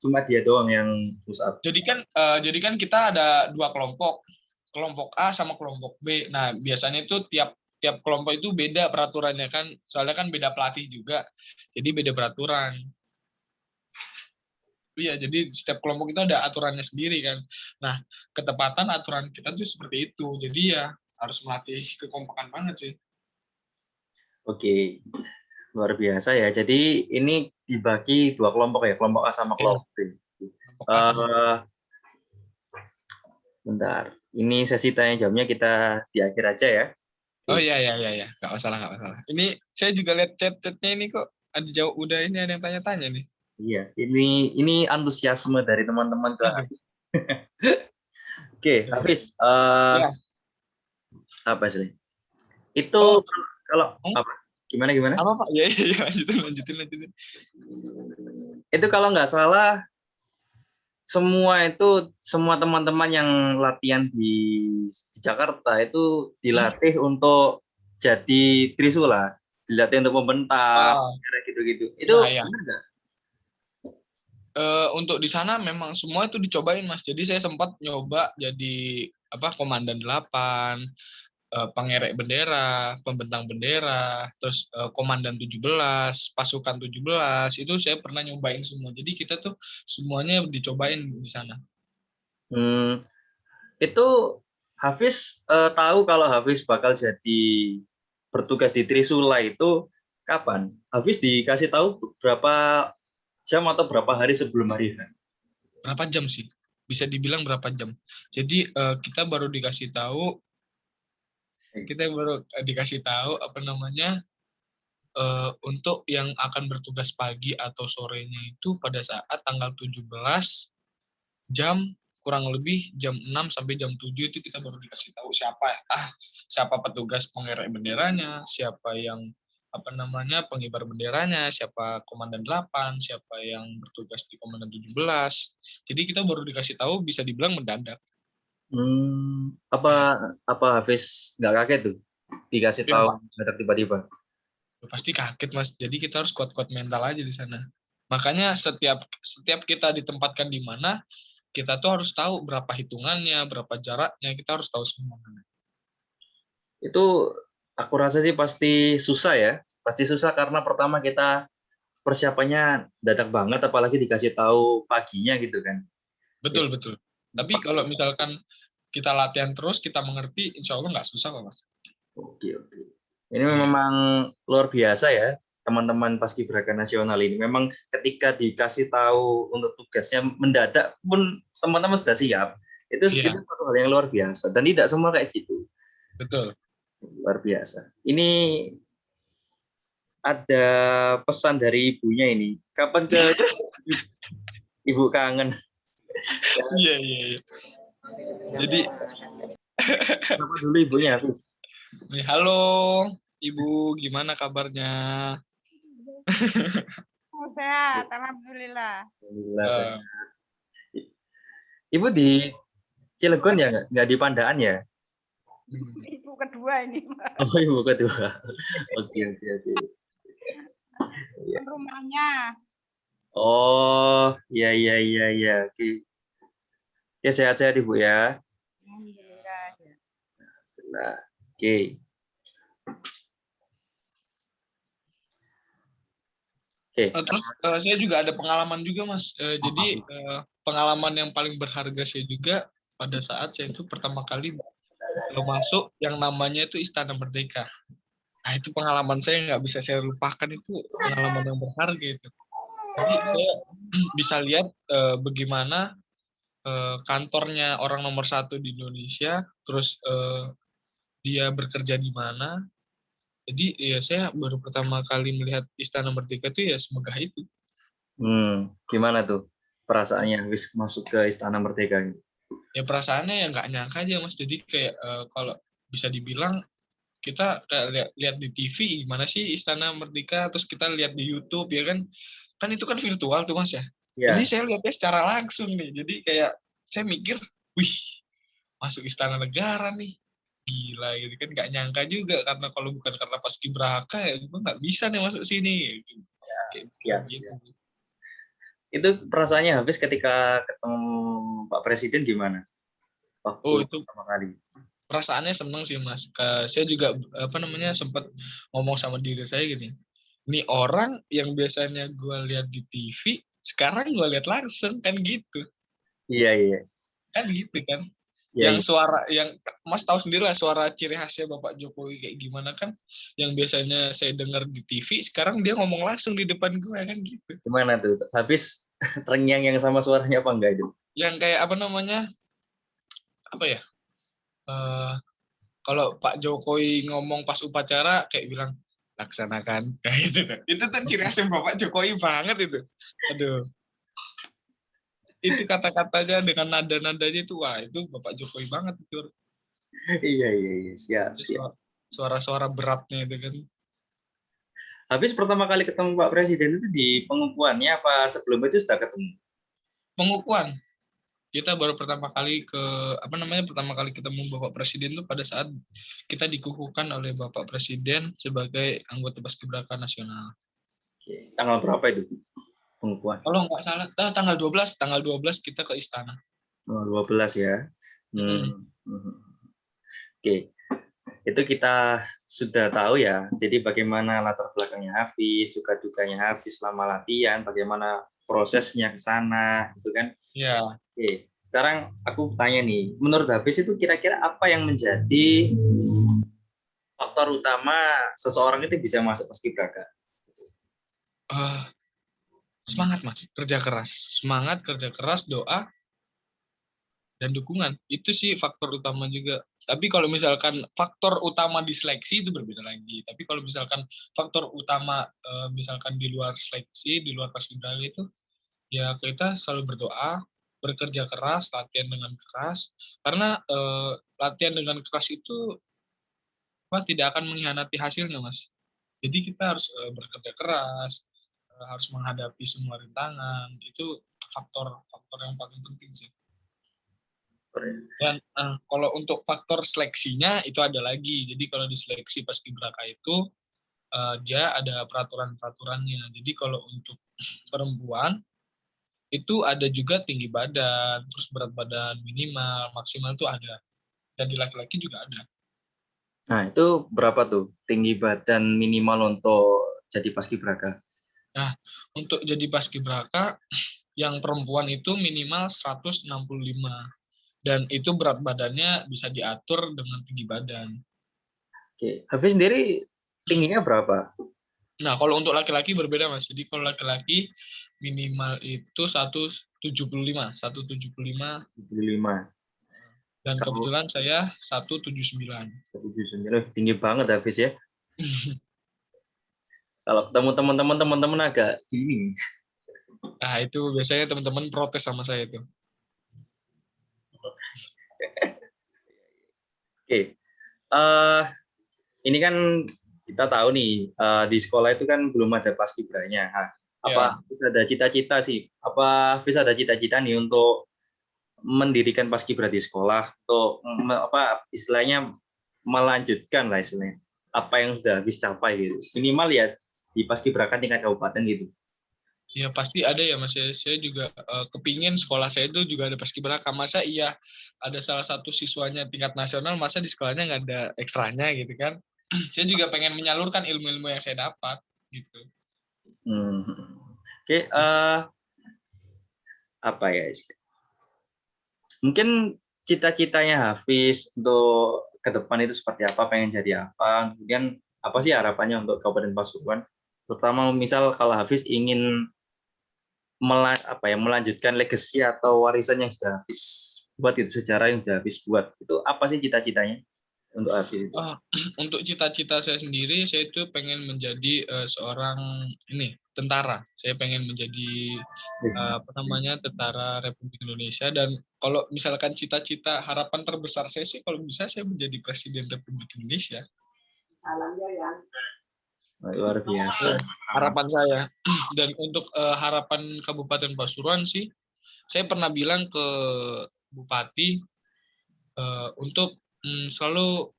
cuma dia doang yang push up? jadi kan kita ada dua kelompok. Kelompok A sama kelompok B. Nah, biasanya itu tiap tiap kelompok itu beda peraturannya kan. Soalnya kan beda pelatih juga. Jadi beda peraturan. Iya, jadi setiap kelompok itu ada aturannya sendiri kan. Nah, ketepatan aturan kita tuh seperti itu. Jadi ya harus melatih kekompakan banget sih. Oke, luar biasa ya. Jadi ini dibagi dua kelompok ya, kelompok A sama Iya, kelompok B. kelompok A sama kelompok. Eh, Bentar. Ini sesi tanya jawabnya kita di akhir aja ya. Oh Oke. iya iya iya iya, nggak masalah nggak masalah. Ini saya juga lihat chat-chatnya ini kok ada jauh udah ini ada yang tanya-tanya nih. Iya, ini antusiasme dari teman-teman ke Aduh. Hafiz. Oke, Iya. Hafiz, Ya. apa sih? Itu Oh, kalau apa? Gimana gimana? apa Pak? Iya iya iya, lanjutin lanjutin lanjutin. Itu kalau nggak salah semua teman-teman yang latihan di Jakarta itu Hmm? dilatih untuk jadi trisula, dilatih untuk membentang, Oh, kayak gitu-gitu. Itu ya ya. benar nggak? Untuk di sana memang semua itu dicobain Mas. Jadi saya sempat nyoba jadi apa komandan 8, pengerek bendera, pembentang bendera, terus komandan 17, pasukan 17, itu saya pernah nyobain semua. Jadi kita tuh semuanya dicobain di sana. Hmm, itu Hafiz tahu kalau Hafiz bakal jadi bertugas di Trisula itu kapan? Hafiz dikasih tahu berapa jam atau berapa hari sebelum hari H? Berapa jam sih? Bisa dibilang berapa jam. Jadi kita baru dikasih tahu apa namanya? untuk yang akan bertugas pagi atau sorenya itu pada saat tanggal 17 jam kurang lebih jam 6 sampai jam 7 itu kita baru dikasih tahu siapa petugas pengerek benderanya, siapa yang pengibar benderanya, siapa komandan 8, siapa yang bertugas di komandan 17. Jadi kita baru dikasih tahu bisa dibilang mendadak. Apa apa Hafiz nggak kaget tuh dikasih Ya, tahu Pak, mendadak tiba-tiba? pasti kaget Mas. Jadi kita harus kuat-kuat mental aja di sana. Makanya setiap kita ditempatkan di mana, kita tuh harus tahu berapa hitungannya, berapa jaraknya, kita harus tahu semua. Itu aku rasa sih pasti susah ya. Pasti susah karena pertama kita persiapannya dadak banget, apalagi dikasih tahu paginya gitu kan. Betul, betul. Tapi kalau misalkan kita latihan terus, kita mengerti, insya Allah nggak susah kok, Mas. Oke, oke. Ini Iya. memang luar biasa ya, teman-teman Paskibraka Nasional ini. Memang ketika dikasih tahu untuk tugasnya mendadak pun teman-teman sudah siap. Itu Iya, satu hal yang luar biasa dan tidak semua kayak gitu. betul. Luar biasa. Ini ada pesan dari ibunya ini. Kapan ke ibu kangen? Iya, iya, iya. Jadi, Kenapa dulu ibunya, Hafiz? nih, halo, Ibu, gimana kabarnya? Oh, sehat, alhamdulillah. Alhamdulillah saya. Eh, Ibu di Cilegon ya, nggak di Pandaan ya? Ibu kedua ini, Oh, ibu kedua. Oke, oke, oke. Ya. rumahnya. Oh, iya, iya, iya, iya. Oke. Ya, sehat-sehat Ibu ya. Alhamdulillah. Nah, oke. Oke. terus saya juga ada pengalaman juga, Mas. Jadi pengalaman yang paling berharga saya juga pada saat saya itu pertama kali masuk yang namanya itu Istana Merdeka. Nah, itu pengalaman saya nggak bisa saya lupakan, itu pengalaman yang berharga itu. Jadi saya bisa lihat bagaimana kantornya orang nomor satu di Indonesia, terus dia bekerja di mana. Jadi ya saya baru pertama kali melihat Istana Merdeka itu ya semegah itu. Gimana tuh perasaannya habis masuk ke Istana Merdeka ini? Ya perasaannya ya nggak nyangka aja, Mas. Jadi kayak kalau bisa dibilang kita kayak lihat di TV gimana sih Istana Merdeka, terus kita lihat di YouTube ya kan itu kan virtual tuh, Mas ya. Ini Ya, saya lihatnya secara langsung nih, jadi kayak saya mikir, wih, masuk Istana Negara nih, gila gitu kan, nggak nyangka juga, karena kalau bukan karena Paskibraka ya gue nggak bisa nih masuk sini gitu. Kayak ya, gitu. ya. Itu perasaannya habis ketika ketemu Pak Presiden gimana? Oh, Waktu itu pertama kali. perasaannya seneng sih, Mas. Saya juga sempat ngomong sama diri saya gini, ini orang yang biasanya gue lihat di TV sekarang gue lihat langsung, kan gitu. Iya, iya. Kan gitu kan, Iya, yang iya. suara yang Mas tahu sendiri lah suara ciri khasnya Bapak Jokowi kayak gimana kan, yang biasanya saya dengar di TV sekarang dia ngomong langsung di depan gue, kan gitu. Gimana tuh? Habis terngiang yang sama suaranya apa enggak itu? Yang kayak apa ya, eh kalau Pak Jokowi ngomong pas upacara kayak bilang laksanakan kayak gitu kan. Itu tuh ciri khasnya Bapak Jokowi banget itu. Aduh, itu kata-katanya dengan nada-nadanya itu, wah, itu Bapak Jokowi banget itu. Iya, iya, iya. Siap, siap. Suara-suara beratnya itu kan. Habis pertama kali ketemu Pak Presiden itu di pengukuhannya apa sebelum itu sudah ketemu? Pengukuhan, kita baru pertama kali ketemu Bapak Presiden itu pada saat kita dikukuhkan oleh Bapak Presiden sebagai anggota Paskibraka Nasional. Oke. Tanggal berapa itu pengukuhan? Kalau nggak salah, tanggal 12 kita ke istana. 12 ya. Hmm. Oke. Itu kita sudah tahu ya. Jadi bagaimana latar belakangnya Hafiz, suka dukanya Hafiz selama latihan, bagaimana prosesnya ke sana, gitu kan? Ya, Oke. Sekarang aku tanya nih, menurut Hafiz itu kira-kira apa yang menjadi faktor utama seseorang itu bisa masuk paskibraka? uh, semangat Mas, semangat kerja keras, doa dan dukungan, itu sih faktor utama juga. Tapi kalau misalkan faktor utama di seleksi itu berbeda lagi. Tapi kalau misalkan faktor utama misalkan di luar seleksi, di luar paskibraka itu ya kita selalu berdoa, bekerja keras, latihan dengan keras. Karena latihan dengan keras itu Mas tidak akan mengkhianati hasilnya, Mas. Jadi kita harus bekerja keras, harus menghadapi semua rintangan. Itu faktor yang paling penting sih. Dan kalau untuk faktor seleksinya itu ada lagi. Jadi kalau di seleksi paskibraka itu dia ada peraturan-peraturannya. Jadi kalau untuk perempuan itu ada juga tinggi badan, terus berat badan minimal, maksimal itu ada. Dan di laki-laki juga ada. Nah, itu berapa tuh tinggi badan minimal untuk jadi paskibraka? Nah, untuk jadi paskibraka yang perempuan itu minimal 165 dan itu berat badannya bisa diatur dengan tinggi badan. Oke, Hafiz sendiri tingginya berapa? Nah, kalau untuk laki-laki berbeda, Mas. Jadi kalau laki-laki minimal itu 175 75. dan Kalau kebetulan saya 179. 79, tinggi banget Hafiz ya. Kalau ketemu teman-teman agak gini. Nah, itu biasanya teman-teman protes sama saya itu. Oke, ini kan kita tahu nih di sekolah itu kan belum ada paskibranya. Nah, apa Ya. Hafiz ada cita-cita sih? Apa Hafiz ada cita-cita nih untuk mendirikan paskibra di sekolah untuk apa istilahnya melanjutkan lah istilahnya apa yang sudah Hafiz capai gitu. Minimal ya di paskibrakan tingkat kabupaten gitu. Ya pasti ada ya Mas. Saya juga kepingin sekolah saya itu juga ada paskibraka. Masa iya ada salah satu siswanya tingkat nasional, masa di sekolahnya nggak ada ekstranya gitu kan? Saya juga pengen menyalurkan ilmu-ilmu yang saya dapat gitu. Oke, apa ya? Mungkin cita-citanya Hafiz untuk ke depan itu seperti apa? Pengen jadi apa? Kemudian apa sih harapannya untuk Kabupaten Pasuruan? Terutama misal kalau Hafiz ingin melanjutkan legacy atau warisan yang sudah Hafiz buat, itu sejarah yang sudah Hafiz buat, itu apa sih cita-citanya untuk Hafiz itu? Untuk cita-cita saya sendiri, saya itu pengen menjadi seorang tentara. Saya pengen menjadi tentara Republik Indonesia. Dan kalau misalkan cita-cita harapan terbesar saya sih, kalau bisa saya menjadi Presiden Republik Indonesia. Luar biasa. Harapan saya. Dan untuk harapan Kabupaten Pasuruan sih, saya pernah bilang ke Bupati untuk selalu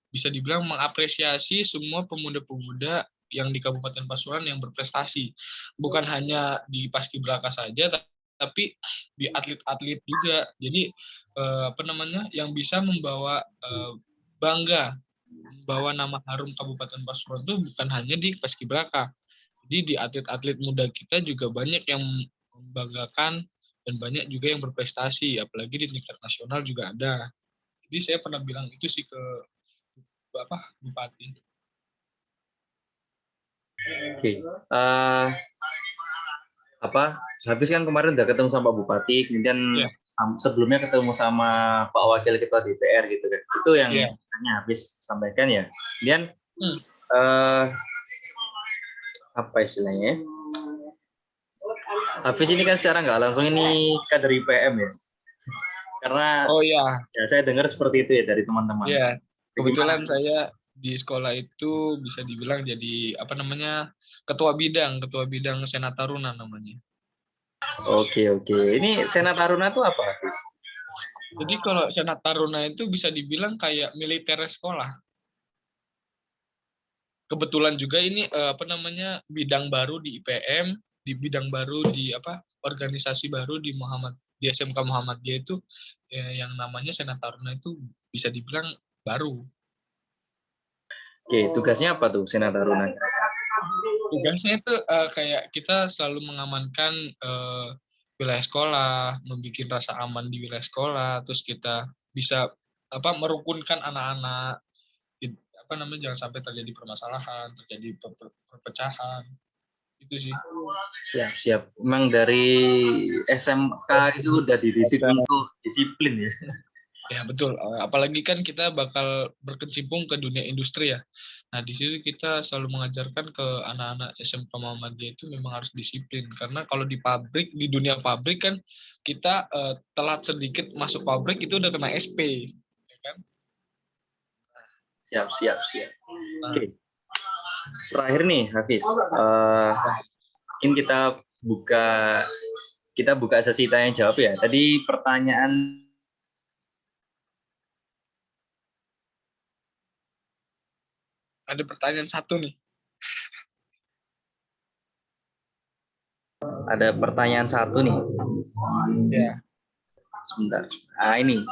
bisa dibilang mengapresiasi semua pemuda-pemuda yang di Kabupaten Pasuruan yang berprestasi. Bukan hanya di paskibraka saja, tapi di atlet-atlet juga. Jadi yang bisa membawa bangga, membawa nama harum Kabupaten Pasuruan itu bukan hanya di paskibraka. Jadi di atlet-atlet muda kita juga banyak yang membanggakan dan banyak juga yang berprestasi, apalagi di tingkat nasional juga ada. Jadi saya pernah bilang itu sih ke Bupati. Oke. Hafiz kan kemarin udah ketemu sama Pak Bupati, kemudian sebelumnya ketemu sama Pak Wakil Ketua DPR gitu kan. Itu yang Hafiz sampaikan ya. Kemudian apa istilahnya? Hafiz ini kan secara nggak langsung ini kader IPM ya. Karena ya saya dengar seperti itu ya dari teman-teman. Iya. Kebetulan saya di sekolah itu bisa dibilang jadi ketua bidang Senat Taruna namanya. Oke. Ini Senat Taruna itu apa, Hafiz? Jadi kalau Senat Taruna itu bisa dibilang kayak militer sekolah. Kebetulan juga ini bidang baru di IPM, di bidang baru di organisasi baru di SMK Muhammadiyah itu yang namanya Senat Taruna itu bisa dibilang baru. Oke, tugasnya apa tuh Senat Taruna? Tugasnya itu kayak kita selalu mengamankan wilayah sekolah, membuat rasa aman di wilayah sekolah, terus kita bisa merukunkan anak-anak, jangan sampai terjadi permasalahan, terjadi perpecahan. Itu sih. Siap. Memang dari SMK itu udah dididik untuk disiplin ya. Ya betul, apalagi kan kita bakal berkecimpung ke dunia industri ya. Nah di situ kita selalu mengajarkan ke anak-anak SMK Muhammadiyah itu memang harus disiplin, karena kalau di pabrik, di dunia pabrik kan kita telat sedikit masuk pabrik itu udah kena SP, ya kan? Siap, siap, siap. Nah, Oke, terakhir nih Hafiz, mungkin kita buka sesi tanya jawab ya. Tadi pertanyaan ada pertanyaan satu nih. ada pertanyaan satu nih. Ya. Sebentar. Ah ini.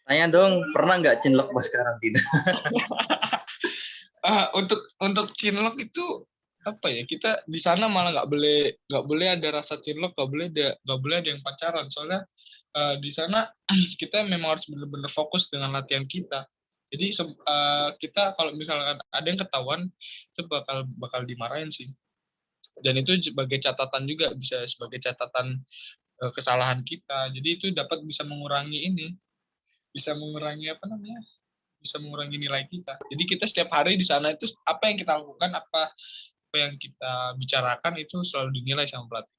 Tanya dong, pernah nggak cinlok pas karantina? Untuk cinlok itu apa ya, kita di sana malah nggak boleh ada rasa cinlok, nggak boleh ada yang pacaran, soalnya di sana kita memang harus benar-benar fokus dengan latihan kita. Jadi kita kalau misalkan ada yang ketahuan itu bakal dimarahin sih, dan itu sebagai catatan juga, bisa sebagai catatan kesalahan kita, jadi itu bisa mengurangi apa namanya, bisa mengurangi nilai kita. Jadi kita setiap hari di sana itu apa yang kita lakukan, apa yang kita bicarakan itu selalu dinilai sama pelatih.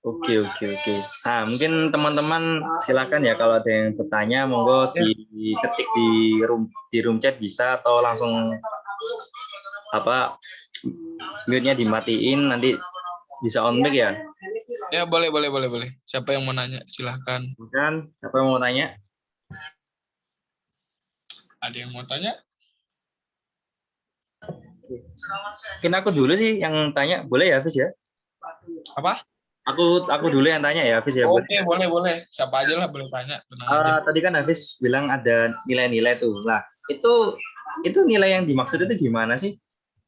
Oke, oke, oke. Nah, mungkin teman-teman silakan ya kalau ada yang bertanya, monggo diketik di room chat bisa, atau langsung mute-nya dimatiin, nanti bisa on mic ya. Ya boleh. Siapa yang mau nanya silahkan. Kan, siapa yang mau tanya? Ada yang mau tanya? Mungkin aku dulu sih yang tanya, boleh ya Hafiz ya? Apa? Aku dulu yang tanya ya Hafiz ya. Oke, boleh. Siapa aja lah boleh tanya, tenang aja. Tadi kan Hafiz bilang ada nilai-nilai tuh. Nah, itu nilai yang dimaksud itu gimana sih?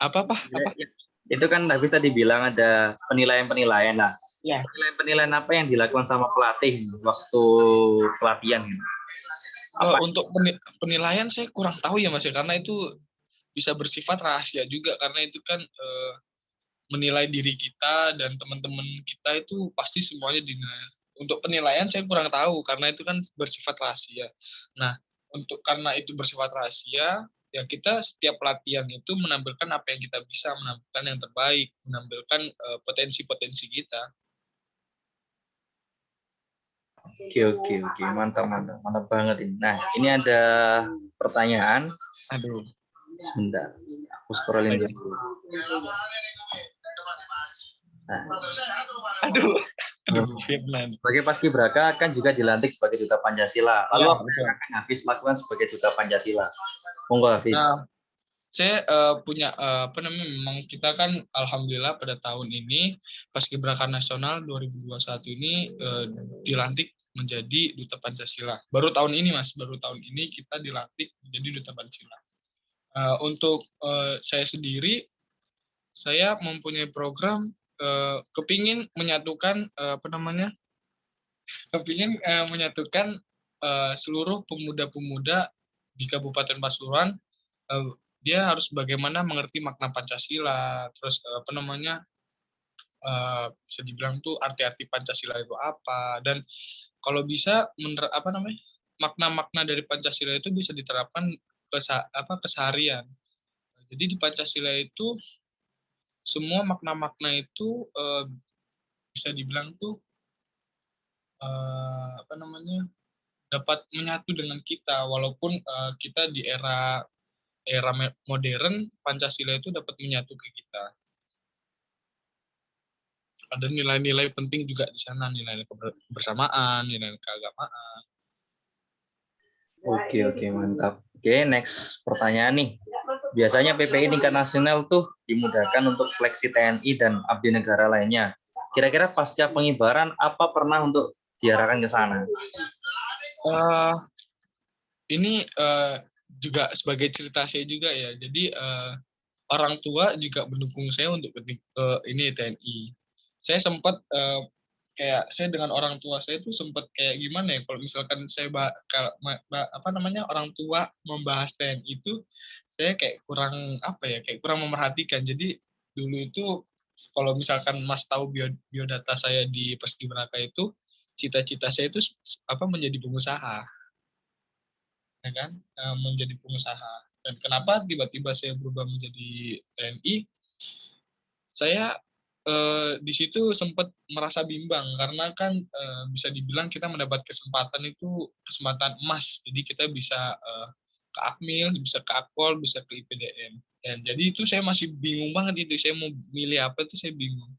Apa? Itu kan Hafiz tadi bilang ada penilaian-penilaian lah. Ya. Penilaian apa yang dilakukan sama pelatih waktu pelatihan gitu? Untuk penilaian saya kurang tahu ya Mas, karena itu bisa bersifat rahasia juga, karena itu kan menilai diri kita dan teman-teman kita itu pasti semuanya dinilai. Untuk penilaian saya kurang tahu karena itu kan bersifat rahasia. Nah, karena itu bersifat rahasia, ya kita setiap latihan itu menampilkan apa yang kita bisa, menampilkan yang terbaik, menampilkan potensi-potensi kita. Oke, mantap banget ini. Nah, ini ada pertanyaan. Aduh. Sebentar, aku scrollin dulu. Nah. Aduh. Sebagai paskibraka kan juga dilantik sebagai duta Pancasila. Lalu apa yang akan Hafiz lakukan sebagai duta Pancasila? Monggo Hafiz. Nah, saya punya memang kita kan alhamdulillah pada tahun ini Paskibraka Nasional 2021 ini dilantik menjadi duta Pancasila. Baru tahun ini Mas, baru tahun ini kita dilantik menjadi duta Pancasila. Untuk saya sendiri, saya mempunyai program kepingin menyatukan menyatukan seluruh pemuda-pemuda di Kabupaten Pasuruan. Dia harus bagaimana mengerti makna Pancasila, terus bisa dibilang tuh arti-arti Pancasila itu apa, dan kalau bisa makna-makna dari Pancasila itu bisa diterapkan keseharian. Jadi di Pancasila itu semua makna-makna itu bisa dibilang tuh dapat menyatu dengan kita, walaupun kita di era modern, Pancasila itu dapat menyatu ke kita. Ada nilai-nilai penting juga di sana, nilai kebersamaan, nilai keagamaan. Oke, mantap. Oke, next pertanyaan nih. Biasanya PPI tingkat nasional tuh dimudahkan untuk seleksi TNI dan abdi negara lainnya. Kira-kira pasca pengibaran apa pernah untuk diarahkan ke sana? Ini juga sebagai cerita saya juga ya. Jadi orang tua juga mendukung saya untuk ini TNI. Saya sempat saya dengan orang tua saya itu sempat kayak gimana ya, kalau misalkan saya orang tua membahas TNI itu saya kayak kurang memerhatikan. Jadi dulu itu kalau misalkan Mas tahu biodata saya di Paskibraka itu, cita-cita saya itu menjadi pengusaha, ya kan? Menjadi pengusaha. Dan kenapa tiba-tiba saya berubah menjadi TNI? Saya di situ sempat merasa bimbang karena kan bisa dibilang kita mendapat kesempatan itu kesempatan emas. Jadi kita bisa ke Akmil, bisa ke Akpol, bisa ke IPDN. Dan jadi itu saya masih bingung banget itu. Saya mau milih apa itu saya bingung.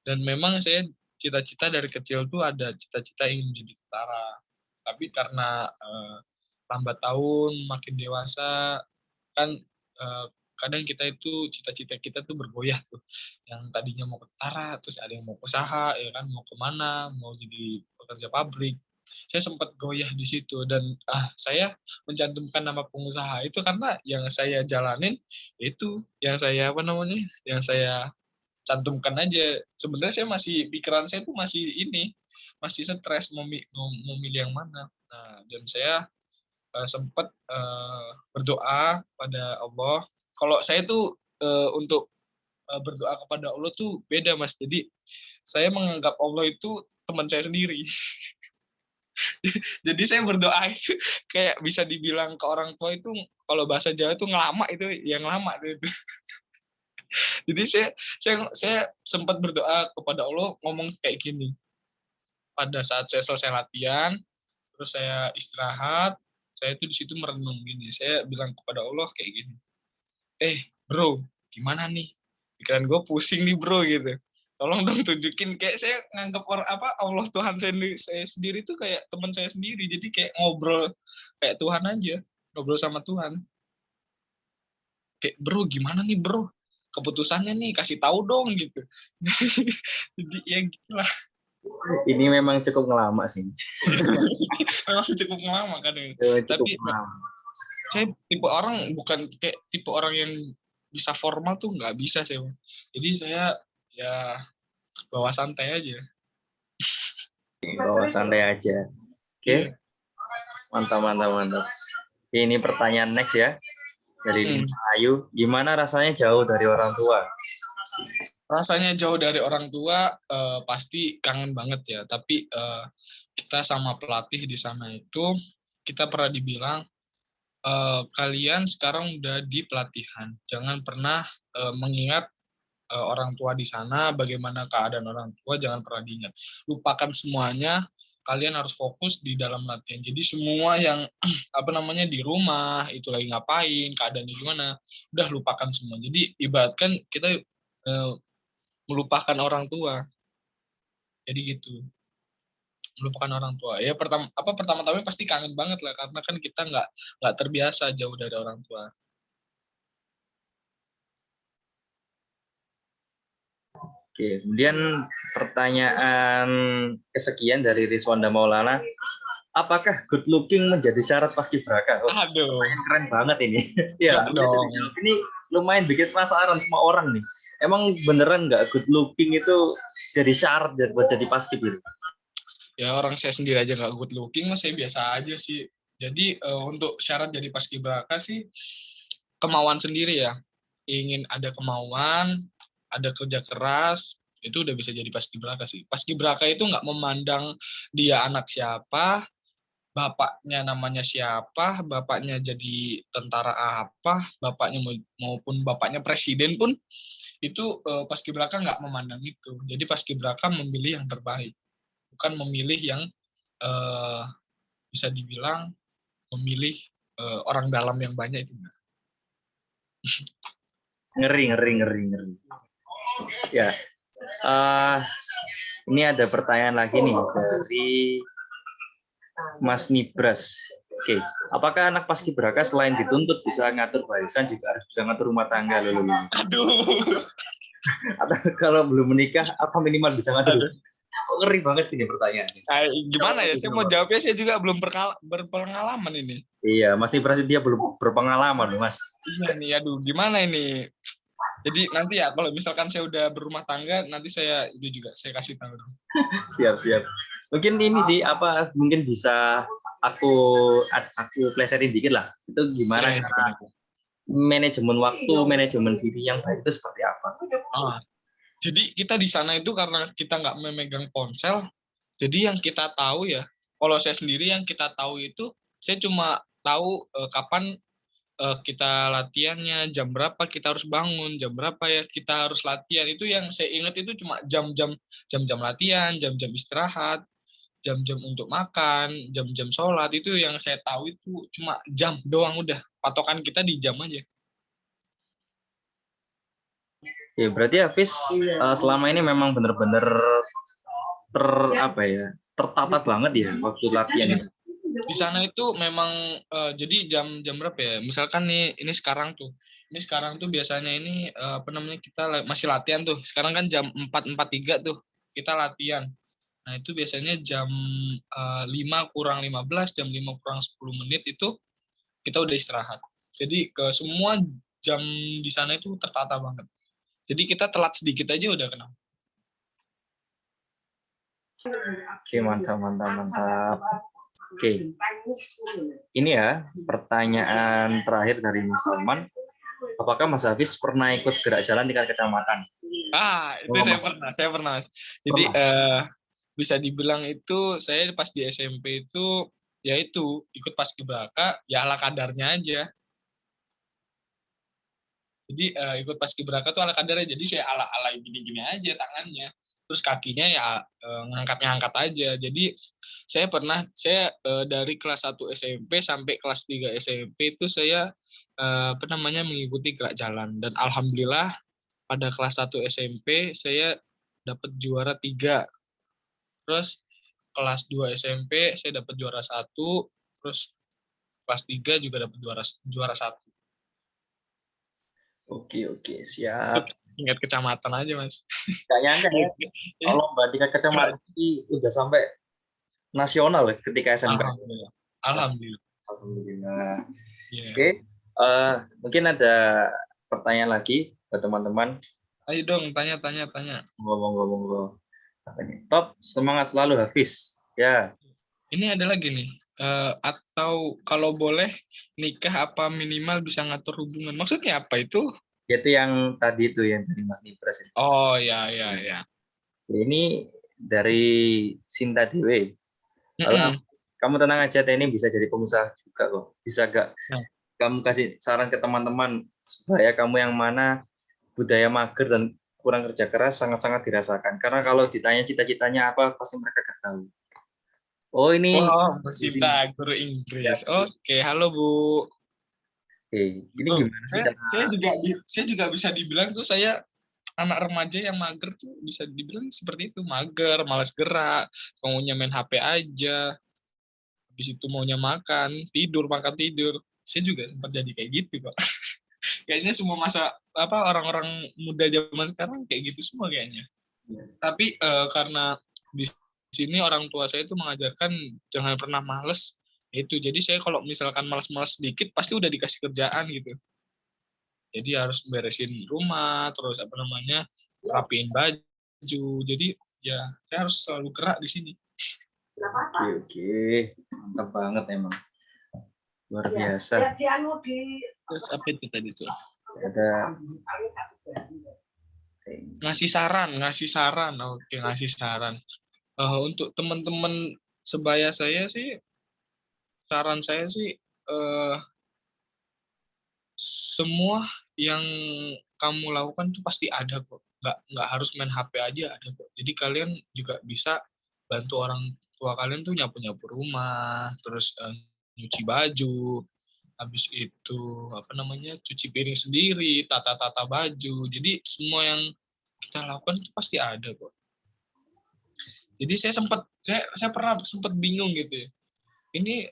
Dan memang saya cita-cita dari kecil tuh ada cita-cita ingin menjadi tentara. Tapi karena lambat tahun, makin dewasa, kan kadang kita itu cita-cita kita tuh bergoyah tuh. Yang tadinya mau ke tentara, terus ada yang mau usaha, ya kan, mau kemana, mau jadi pekerja pabrik. Saya sempat goyah di situ dan saya mencantumkan nama pengusaha itu karena yang saya jalanin itu yang saya yang saya cantumkan aja. Sebenarnya saya masih pikiran saya tuh masih stres mau milih yang mana. Nah, dan saya sempat berdoa pada Allah. Kalau saya tuh untuk berdoa kepada Allah tuh beda, Mas. Jadi saya menganggap Allah itu teman saya sendiri. Jadi saya berdoa itu kayak bisa dibilang ke orang tua itu kalau bahasa Jawa itu ngelama itu yang lama itu. Jadi saya sempat berdoa kepada Allah ngomong kayak gini. Pada saat saya selesai latihan, terus saya istirahat, saya itu di situ merenung gini. Saya bilang kepada Allah kayak gini. Bro, gimana nih? Pikiran gue pusing nih bro gitu. Tolong dong tunjukin, kayak saya nganggap Allah Tuhan saya sendiri tuh kayak teman saya sendiri. Jadi kayak ngobrol kayak Tuhan aja, ngobrol sama Tuhan. Kayak bro, gimana nih bro? Keputusannya nih kasih tahu dong gitu. Jadi ya gitulah. Ini memang cukup lama sih. Memang cukup lama kan. Tapi saya tipe orang bukan kayak tipe orang yang bisa formal tuh nggak bisa saya. Jadi saya ya bawa santai aja. Bawa santai aja. Oke. Mantap. Ini pertanyaan next ya. Dari Ayu, gimana rasanya jauh dari orang tua? Rasanya jauh dari orang tua pasti kangen banget ya. Tapi kita sama pelatih di sana itu kita pernah dibilang kalian sekarang udah di pelatihan. Jangan pernah mengingat orang tua di sana, bagaimana keadaan orang tua, jangan pernah diingat. Lupakan semuanya, kalian harus fokus di dalam latihan. Jadi semua yang di rumah itu lagi ngapain, keadaannya gimana, udah lupakan semua. Jadi ibaratkan kita melupakan orang tua. Jadi gitu. Melupakan orang tua. Ya pertama-tama pasti kangen banget lah karena kan kita nggak terbiasa jauh dari orang tua. Oke, kemudian pertanyaan kesekian dari Rizwanda Maulana. Apakah good looking menjadi syarat paskibraka? Oh, Aduh, keren banget ini. Ya, ini lumayan bikin penasaran semua orang nih. Emang beneran nggak good looking itu jadi syarat buat jadi paskib itu? Ya orang saya sendiri aja nggak good looking, mas saya biasa aja sih. Jadi untuk syarat jadi paskibraka sih kemauan sendiri ya. Ingin ada kemauan, ada kerja keras, itu udah bisa jadi paskibraka sih. Paskibraka itu nggak memandang dia anak siapa, bapaknya namanya siapa, bapaknya jadi tentara apa, bapaknya maupun bapaknya presiden pun itu paskibraka nggak memandang itu. Jadi paskibraka memilih yang terbaik, bukan memilih yang bisa dibilang memilih orang dalam yang banyak itu. Ngeri. Ya, ini ada pertanyaan lagi nih dari Mas Nibras. Oke, apakah anak paskibraka selain dituntut bisa ngatur barisan juga harus bisa ngatur rumah tangga? Aduh. Atau kalau belum menikah apa minimal bisa ngatur? Ngeri banget ini pertanyaannya. Gimana ya? Saya mau jawabnya, saya juga belum berpengalaman ini. Iya, Mas Nibras dia belum berpengalaman, Mas. Iya nih, aduh, gimana ini? Jadi nanti ya kalau misalkan saya udah berumah tangga, nanti saya kasih tahu dong. Siap. Mungkin ini sih mungkin bisa aku plesetin dikit lah. Itu gimana cara manajemen waktu, manajemen diri yang baik itu seperti apa? Jadi kita di sana itu karena kita nggak memegang ponsel, Jadi yang kita tahu ya, kalau saya sendiri yang kita tahu itu, saya cuma tahu kapan kita latihannya, jam berapa kita harus bangun, jam berapa ya kita harus latihan. Itu yang saya ingat itu cuma jam-jam latihan, jam-jam istirahat, jam-jam untuk makan, jam-jam sholat. Itu yang saya tahu itu cuma jam doang udah. Patokan kita di jam aja. Ya, berarti Hafiz selama ini memang benar-benar tertata banget ya waktu latihan Iya. itu. Di sana itu memang jadi jam berapa ya? Misalkan nih ini sekarang tuh. Ini sekarang tuh biasanya ini kita masih latihan tuh. Sekarang kan jam 4.43 tuh. Kita latihan. Nah, itu biasanya jam 5 kurang 15, jam 5 kurang 10 menit itu kita udah istirahat. Jadi ke semua jam di sana itu tertata banget. Jadi kita telat sedikit aja udah kenal. Oke, mantap. Oke, ini ya pertanyaan terakhir dari Mas Salman. Apakah Mas Hafiz pernah ikut gerak jalan tingkat kecamatan? Itu saya pernah. Jadi bisa dibilang itu saya pas di SMP itu ya itu ikut paskibraka ya ala kadarnya aja. Jadi ikut paskibraka tuh ala kadarnya. Jadi saya ala gini-gini aja tangannya. Terus kakinya ya ngangkat aja. Jadi saya dari kelas 1 SMP sampai kelas 3 SMP itu saya mengikuti gerak jalan dan alhamdulillah pada kelas 1 SMP saya dapat juara 3. Terus kelas 2 SMP saya dapat juara 1, terus kelas 3 juga dapat juara 1. Oke, siap. Tingkat kecamatan aja, Mas. Gak nyangka ya, kalau lomba tingkat kecamatan ini udah sampai nasional ketika SMK. Alhamdulillah. Yeah. Oke, mungkin ada pertanyaan lagi buat teman-teman. Ayo dong, tanya. Ngomong. Top, semangat selalu Hafiz. Ya. Ini ada lagi nih. Atau kalau boleh nikah apa minimal bisa ngatur hubungan. Maksudnya apa itu? Itu yang tadi itu yang dari Mas Nibras. Oh ya. Ini dari Sinta Dewi. Kamu tenang aja, ini bisa jadi pengusaha juga kok. Bisa gak kamu kasih saran ke teman-teman supaya kamu yang mana budaya mager dan kurang kerja keras sangat-sangat dirasakan. Karena kalau ditanya cita-citanya apa, pasti mereka gak tahu. Oh ini. Sinta, guru Inggris. Oke, halo Bu. Ini gimana sih? Saya juga bisa dibilang tuh saya anak remaja yang mager tuh bisa dibilang seperti itu, mager, malas gerak, maunya main HP aja, habis itu maunya makan tidur. Saya juga sempat jadi kayak gitu kok. Kayaknya semua orang-orang muda zaman sekarang kayak gitu semua kayaknya. Tapi karena di sini orang tua saya itu mengajarkan jangan pernah males itu. Jadi saya kalau misalkan malas-malas sedikit pasti udah dikasih kerjaan gitu. Jadi harus beresin rumah, terus rapiin baju. Jadi ya saya harus selalu gerak di sini. Oke. Mantap banget emang. Luar biasa. Terus apa itu tadi tuh? Ada ngasih saran. Oke, ngasih saran. Untuk teman-teman sebaya saya sih, saran saya sih semua yang kamu lakukan itu pasti ada kok. Nggak harus main HP aja ada kok. Jadi kalian juga bisa bantu orang tua kalian tuh nyapu-nyapu rumah, terus nyuci baju, habis itu cuci piring sendiri, tata-tata baju. Jadi semua yang kita lakukan itu pasti ada kok. Jadi saya pernah sempat bingung gitu ya. Ini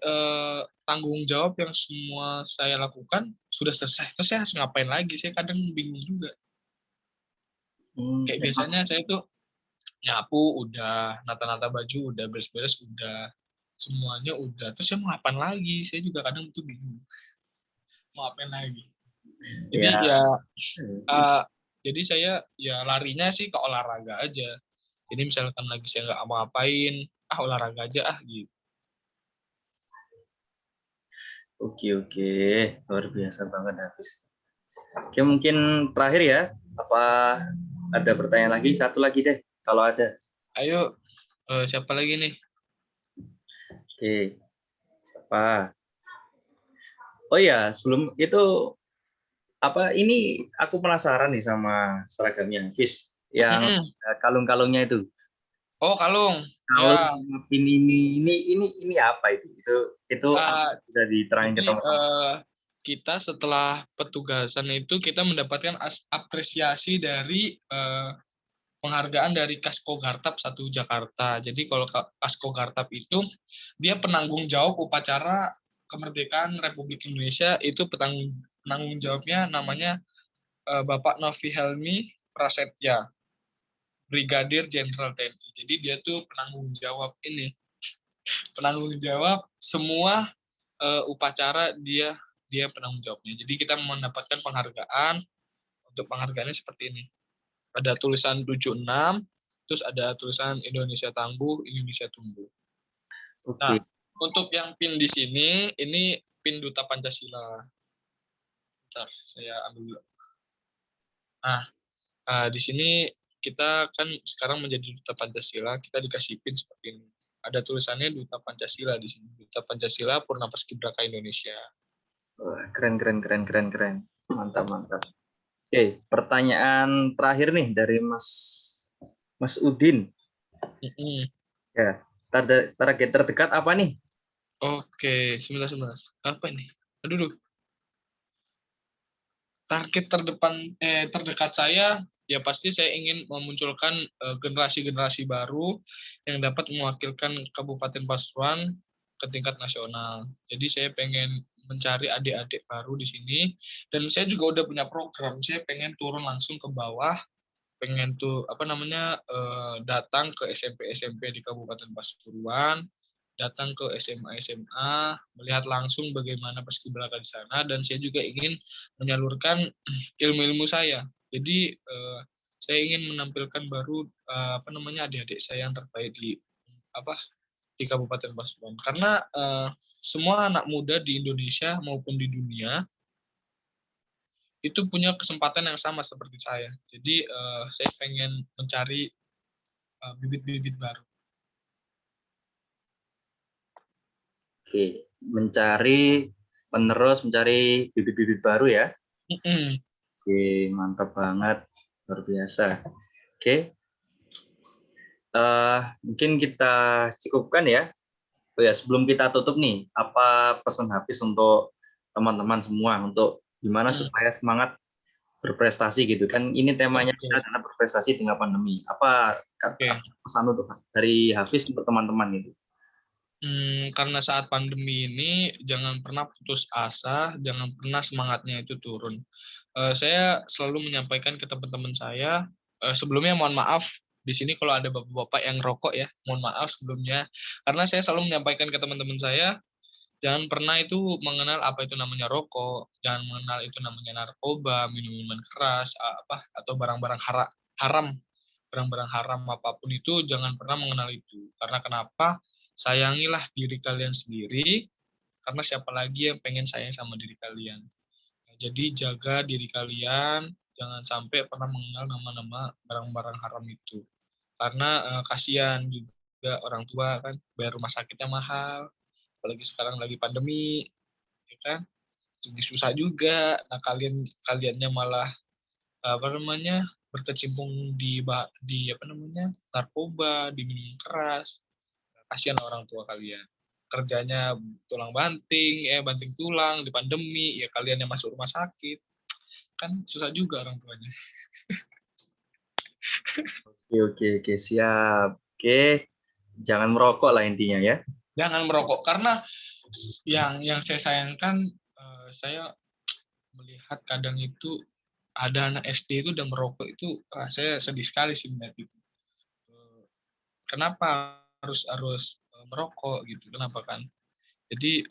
tanggung jawab yang semua saya lakukan sudah selesai. Terus saya harus ngapain lagi? Saya kadang bingung juga. Kayak biasanya saya tuh nyapu udah, nata-nata baju udah, beres-beres udah, semuanya udah. Terus saya mau ngapain lagi? Saya juga kadang tuh bingung. Mau ngapain lagi? Jadi jadi saya ya larinya sih ke olahraga aja. Jadi misalkan lagi saya nggak mau ngapain, olahraga aja gitu. Oke, luar biasa banget Hafiz. Oke, mungkin terakhir ya, apa ada pertanyaan lagi? Satu lagi deh, kalau ada. Ayo, Siapa lagi nih? Oke, siapa? Oh ya, sebelum itu apa ini aku penasaran nih sama seragamnya Hafiz yang Mm-mm. kalung-kalungnya itu. Oh, kalung. Kalung Ya, sama pin ini apa itu? Itu apa eh, bisa diterangin ke jadi teman-teman? kita setelah petugasan itu kita mendapatkan apresiasi dari penghargaan dari Kasko Gartab 1 Jakarta. Jadi kalau Kasko Gartab itu dia penanggung jawab upacara kemerdekaan Republik Indonesia, itu penanggung jawabnya namanya Bapak Novi Helmi Prasetya, Brigadir Jenderal TNI. Jadi dia tuh penanggung jawab semua upacara, dia penanggung jawabnya. Jadi kita mendapatkan penghargaan. Untuk penghargaannya seperti ini. Ada tulisan 76, terus ada tulisan Indonesia Tangguh, Indonesia Tumbuh. Nah, Oke. untuk yang pin di sini, ini pin Duta Pancasila. Bentar, saya ambil dulu. Nah, di sini kita kan sekarang menjadi Duta Pancasila, kita dikasih pin seperti ini. Ada tulisannya Duta Pancasila di sini. Duta Pancasila Purna Paskibraka Indonesia. Wah, keren. Mantap. Oke, pertanyaan terakhir nih dari Mas Udin. Ya, target terdekat apa nih? Oke, sebentar. Apa ini? Aduh. Target terdekat saya ya pasti saya ingin memunculkan generasi-generasi baru yang dapat mewakilkan Kabupaten Pasuruan ke tingkat nasional. Jadi saya pengen mencari adik-adik baru di sini, dan saya juga udah punya program. Saya pengen turun langsung ke bawah, pengen datang ke SMP di Kabupaten Pasuruan, datang ke SMA, melihat langsung bagaimana paskibraka di sana, dan saya juga ingin menyalurkan ilmu-ilmu saya. Jadi saya ingin menampilkan baru adik-adik saya yang terbaik di Kabupaten Pasuruan. Karena semua anak muda di Indonesia maupun di dunia itu punya kesempatan yang sama seperti saya. Jadi saya pengen mencari bibit-bibit baru. Oke, mencari bibit-bibit baru ya. Oke, mantap banget, luar biasa. Oke, mungkin kita cukupkan ya. Oh ya, sebelum kita tutup nih, apa pesan Hafiz untuk teman-teman semua untuk gimana supaya semangat berprestasi gitu kan? Ini temanya Oke. kita karena berprestasi di tengah pandemi. Apa pesan untuk dari Hafiz untuk teman-teman gitu? Karena saat pandemi ini jangan pernah putus asa, jangan pernah semangatnya itu turun. Saya selalu menyampaikan ke teman-teman saya, sebelumnya mohon maaf di sini kalau ada bapak-bapak yang rokok ya, mohon maaf sebelumnya. Karena saya selalu menyampaikan ke teman-teman saya, jangan pernah itu mengenal apa itu namanya rokok, jangan mengenal itu namanya narkoba, minuman keras, atau barang-barang haram, barang-barang haram apapun itu jangan pernah mengenal itu. Karena kenapa? Sayangilah diri kalian sendiri, karena siapa lagi yang pengen sayang sama diri kalian. Jadi jaga diri kalian, jangan sampai pernah mengenal nama-nama barang-barang haram itu. Karena kasihan juga orang tua kan, bayar rumah sakitnya mahal, apalagi sekarang lagi pandemi, ya kan? Jadi susah juga. Nah, kaliannya malah berkecimpung di narkoba, di minuman keras. Kasihan orang tua kalian. Kerjanya tulang banting tulang di pandemi, ya kalian yang masuk rumah sakit. Kan susah juga orang tuanya. Oke, siap. Oke, jangan merokok lah intinya ya. Jangan merokok, karena yang saya sayangkan, saya melihat kadang itu ada anak SD itu udah merokok itu, saya sedih sekali sih melihat itu. Kenapa harus merokok gitu? Kenapa kan? Jadi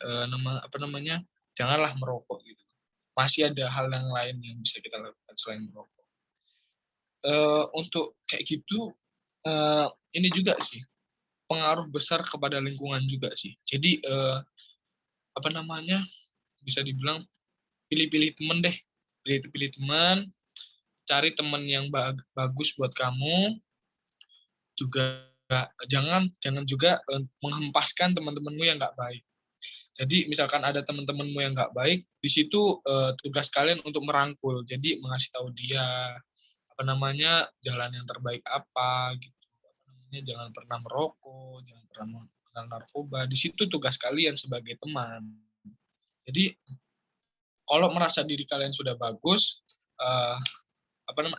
janganlah merokok gitu. Masih ada hal yang lain yang bisa kita lakukan selain merokok. Untuk kayak gitu, ini juga sih pengaruh besar kepada lingkungan juga sih. Jadi bisa dibilang pilih-pilih temen deh, pilih-pilih teman, cari teman yang bagus buat kamu, juga jangan juga menghempaskan teman-temanmu yang nggak baik. Jadi misalkan ada teman-temanmu yang nggak baik, di situ tugas kalian untuk merangkul. Jadi mengasih tahu dia jalan yang terbaik apa gitu. Jangan pernah merokok, jangan pernah mengenal narkoba. Di situ tugas kalian sebagai teman. Jadi kalau merasa diri kalian sudah bagus,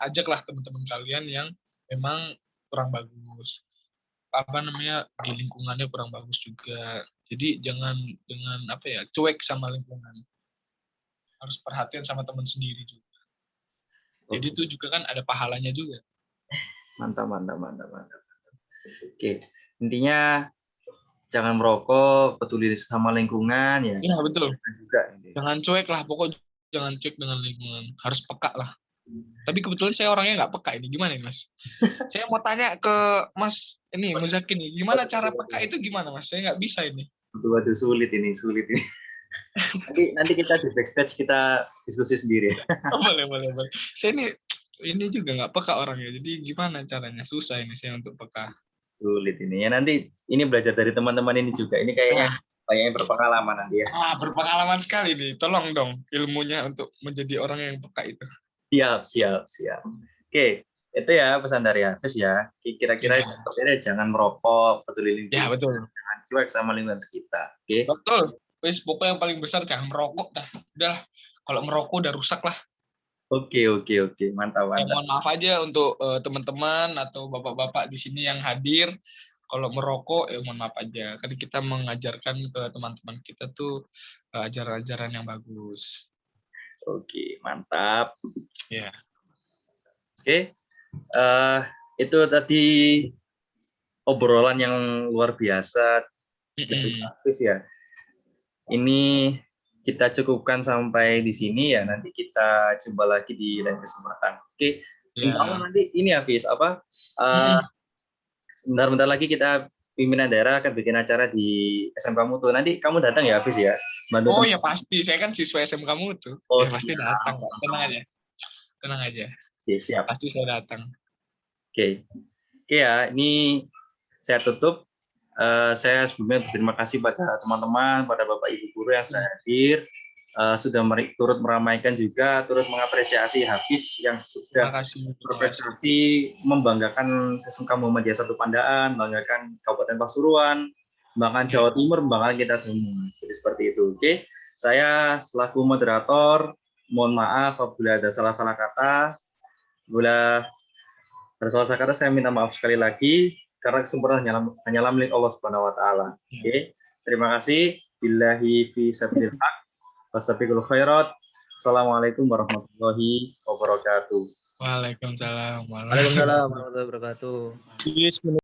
ajaklah teman-teman kalian yang memang kurang bagus. Di lingkungannya kurang bagus juga. Jadi jangan cuek sama lingkungan. Harus perhatian sama teman sendiri juga. Jadi itu juga kan ada pahalanya juga. Mantap. Oke, intinya jangan merokok, peduli sama lingkungan ya. Iya, betul. Juga. Jangan cuek lah, pokoknya jangan cuek dengan lingkungan. Harus peka lah. Tapi kebetulan saya orangnya nggak peka ini. Gimana nih, Mas? Saya mau tanya ke Mas Muzaki nih. Gimana cara peka itu gimana, Mas? Saya nggak bisa ini. Waduh, sulit ini. Nanti kita di backstage kita diskusi sendiri. Boleh. Saya ini juga nggak peka orangnya. Jadi gimana caranya? Susah ini saya untuk peka. Sulit ini. Ya nanti ini belajar dari teman-teman ini juga. Ini kayaknya yang berpengalaman nanti ya. Berpengalaman sekali nih. Tolong dong ilmunya untuk menjadi orang yang peka itu. Siap. Oke, itu ya pesan dari Hafiz ya. Kira-kira seperti ini, jangan merokok, peduli lingkungan. Ya, betul. Jangan cuek sama lingkungan sekitar. Oke. Betul. Pokoknya yang paling besar jangan merokok dah. Udah, kalau merokok udah rusak lah. Oke. Mantap. Ya, mohon maaf aja untuk teman-teman atau bapak-bapak di sini yang hadir. Kalau merokok, mohon maaf aja. Karena kita mengajarkan ke teman-teman kita tuh ajaran-ajaran yang bagus. Oke, mantap. Ya. Oke, itu tadi obrolan yang luar biasa dari Hafiz ya. Ini kita cukupkan sampai di sini ya. Nanti kita coba lagi di lain kesempatan. Oke, insya Allah nanti ini Hafiz sebentar lagi kita pimpinan daerah akan bikin acara di SMK Mutu. Nanti kamu datang ya Hafiz ya. Oh ya pasti, saya kan siswa SMK Mutu. Oh, ya, pasti datang, tenang aja. Oke, siap. Pasti saya datang. Oke ya, ini saya tutup. Saya sebelumnya berterima kasih pada teman-teman, pada Bapak Ibu guru yang sudah hadir, sudah turut meramaikan juga, turut mengapresiasi Hafiz yang sudah berprestasi, membanggakan SMK Muhammadiyah 1 Pandaan, membanggakan Kabupaten Pasuruan, membanggakan Jawa Timur, membanggakan kita semua. Jadi seperti itu. Oke, saya selaku moderator, mohon maaf apabila ada salah-salah kata. Bila ada salah-salah kata, saya minta maaf sekali lagi. Karena kesempurnaan hanyalah milik Allah Subhanahu wa taala. Oke. Terima kasih. Billahi fi sabilillah. Wassalamualaikum khairat. Assalamualaikum warahmatullahi wabarakatuh. Waalaikumsalam warahmatullahi wabarakatuh.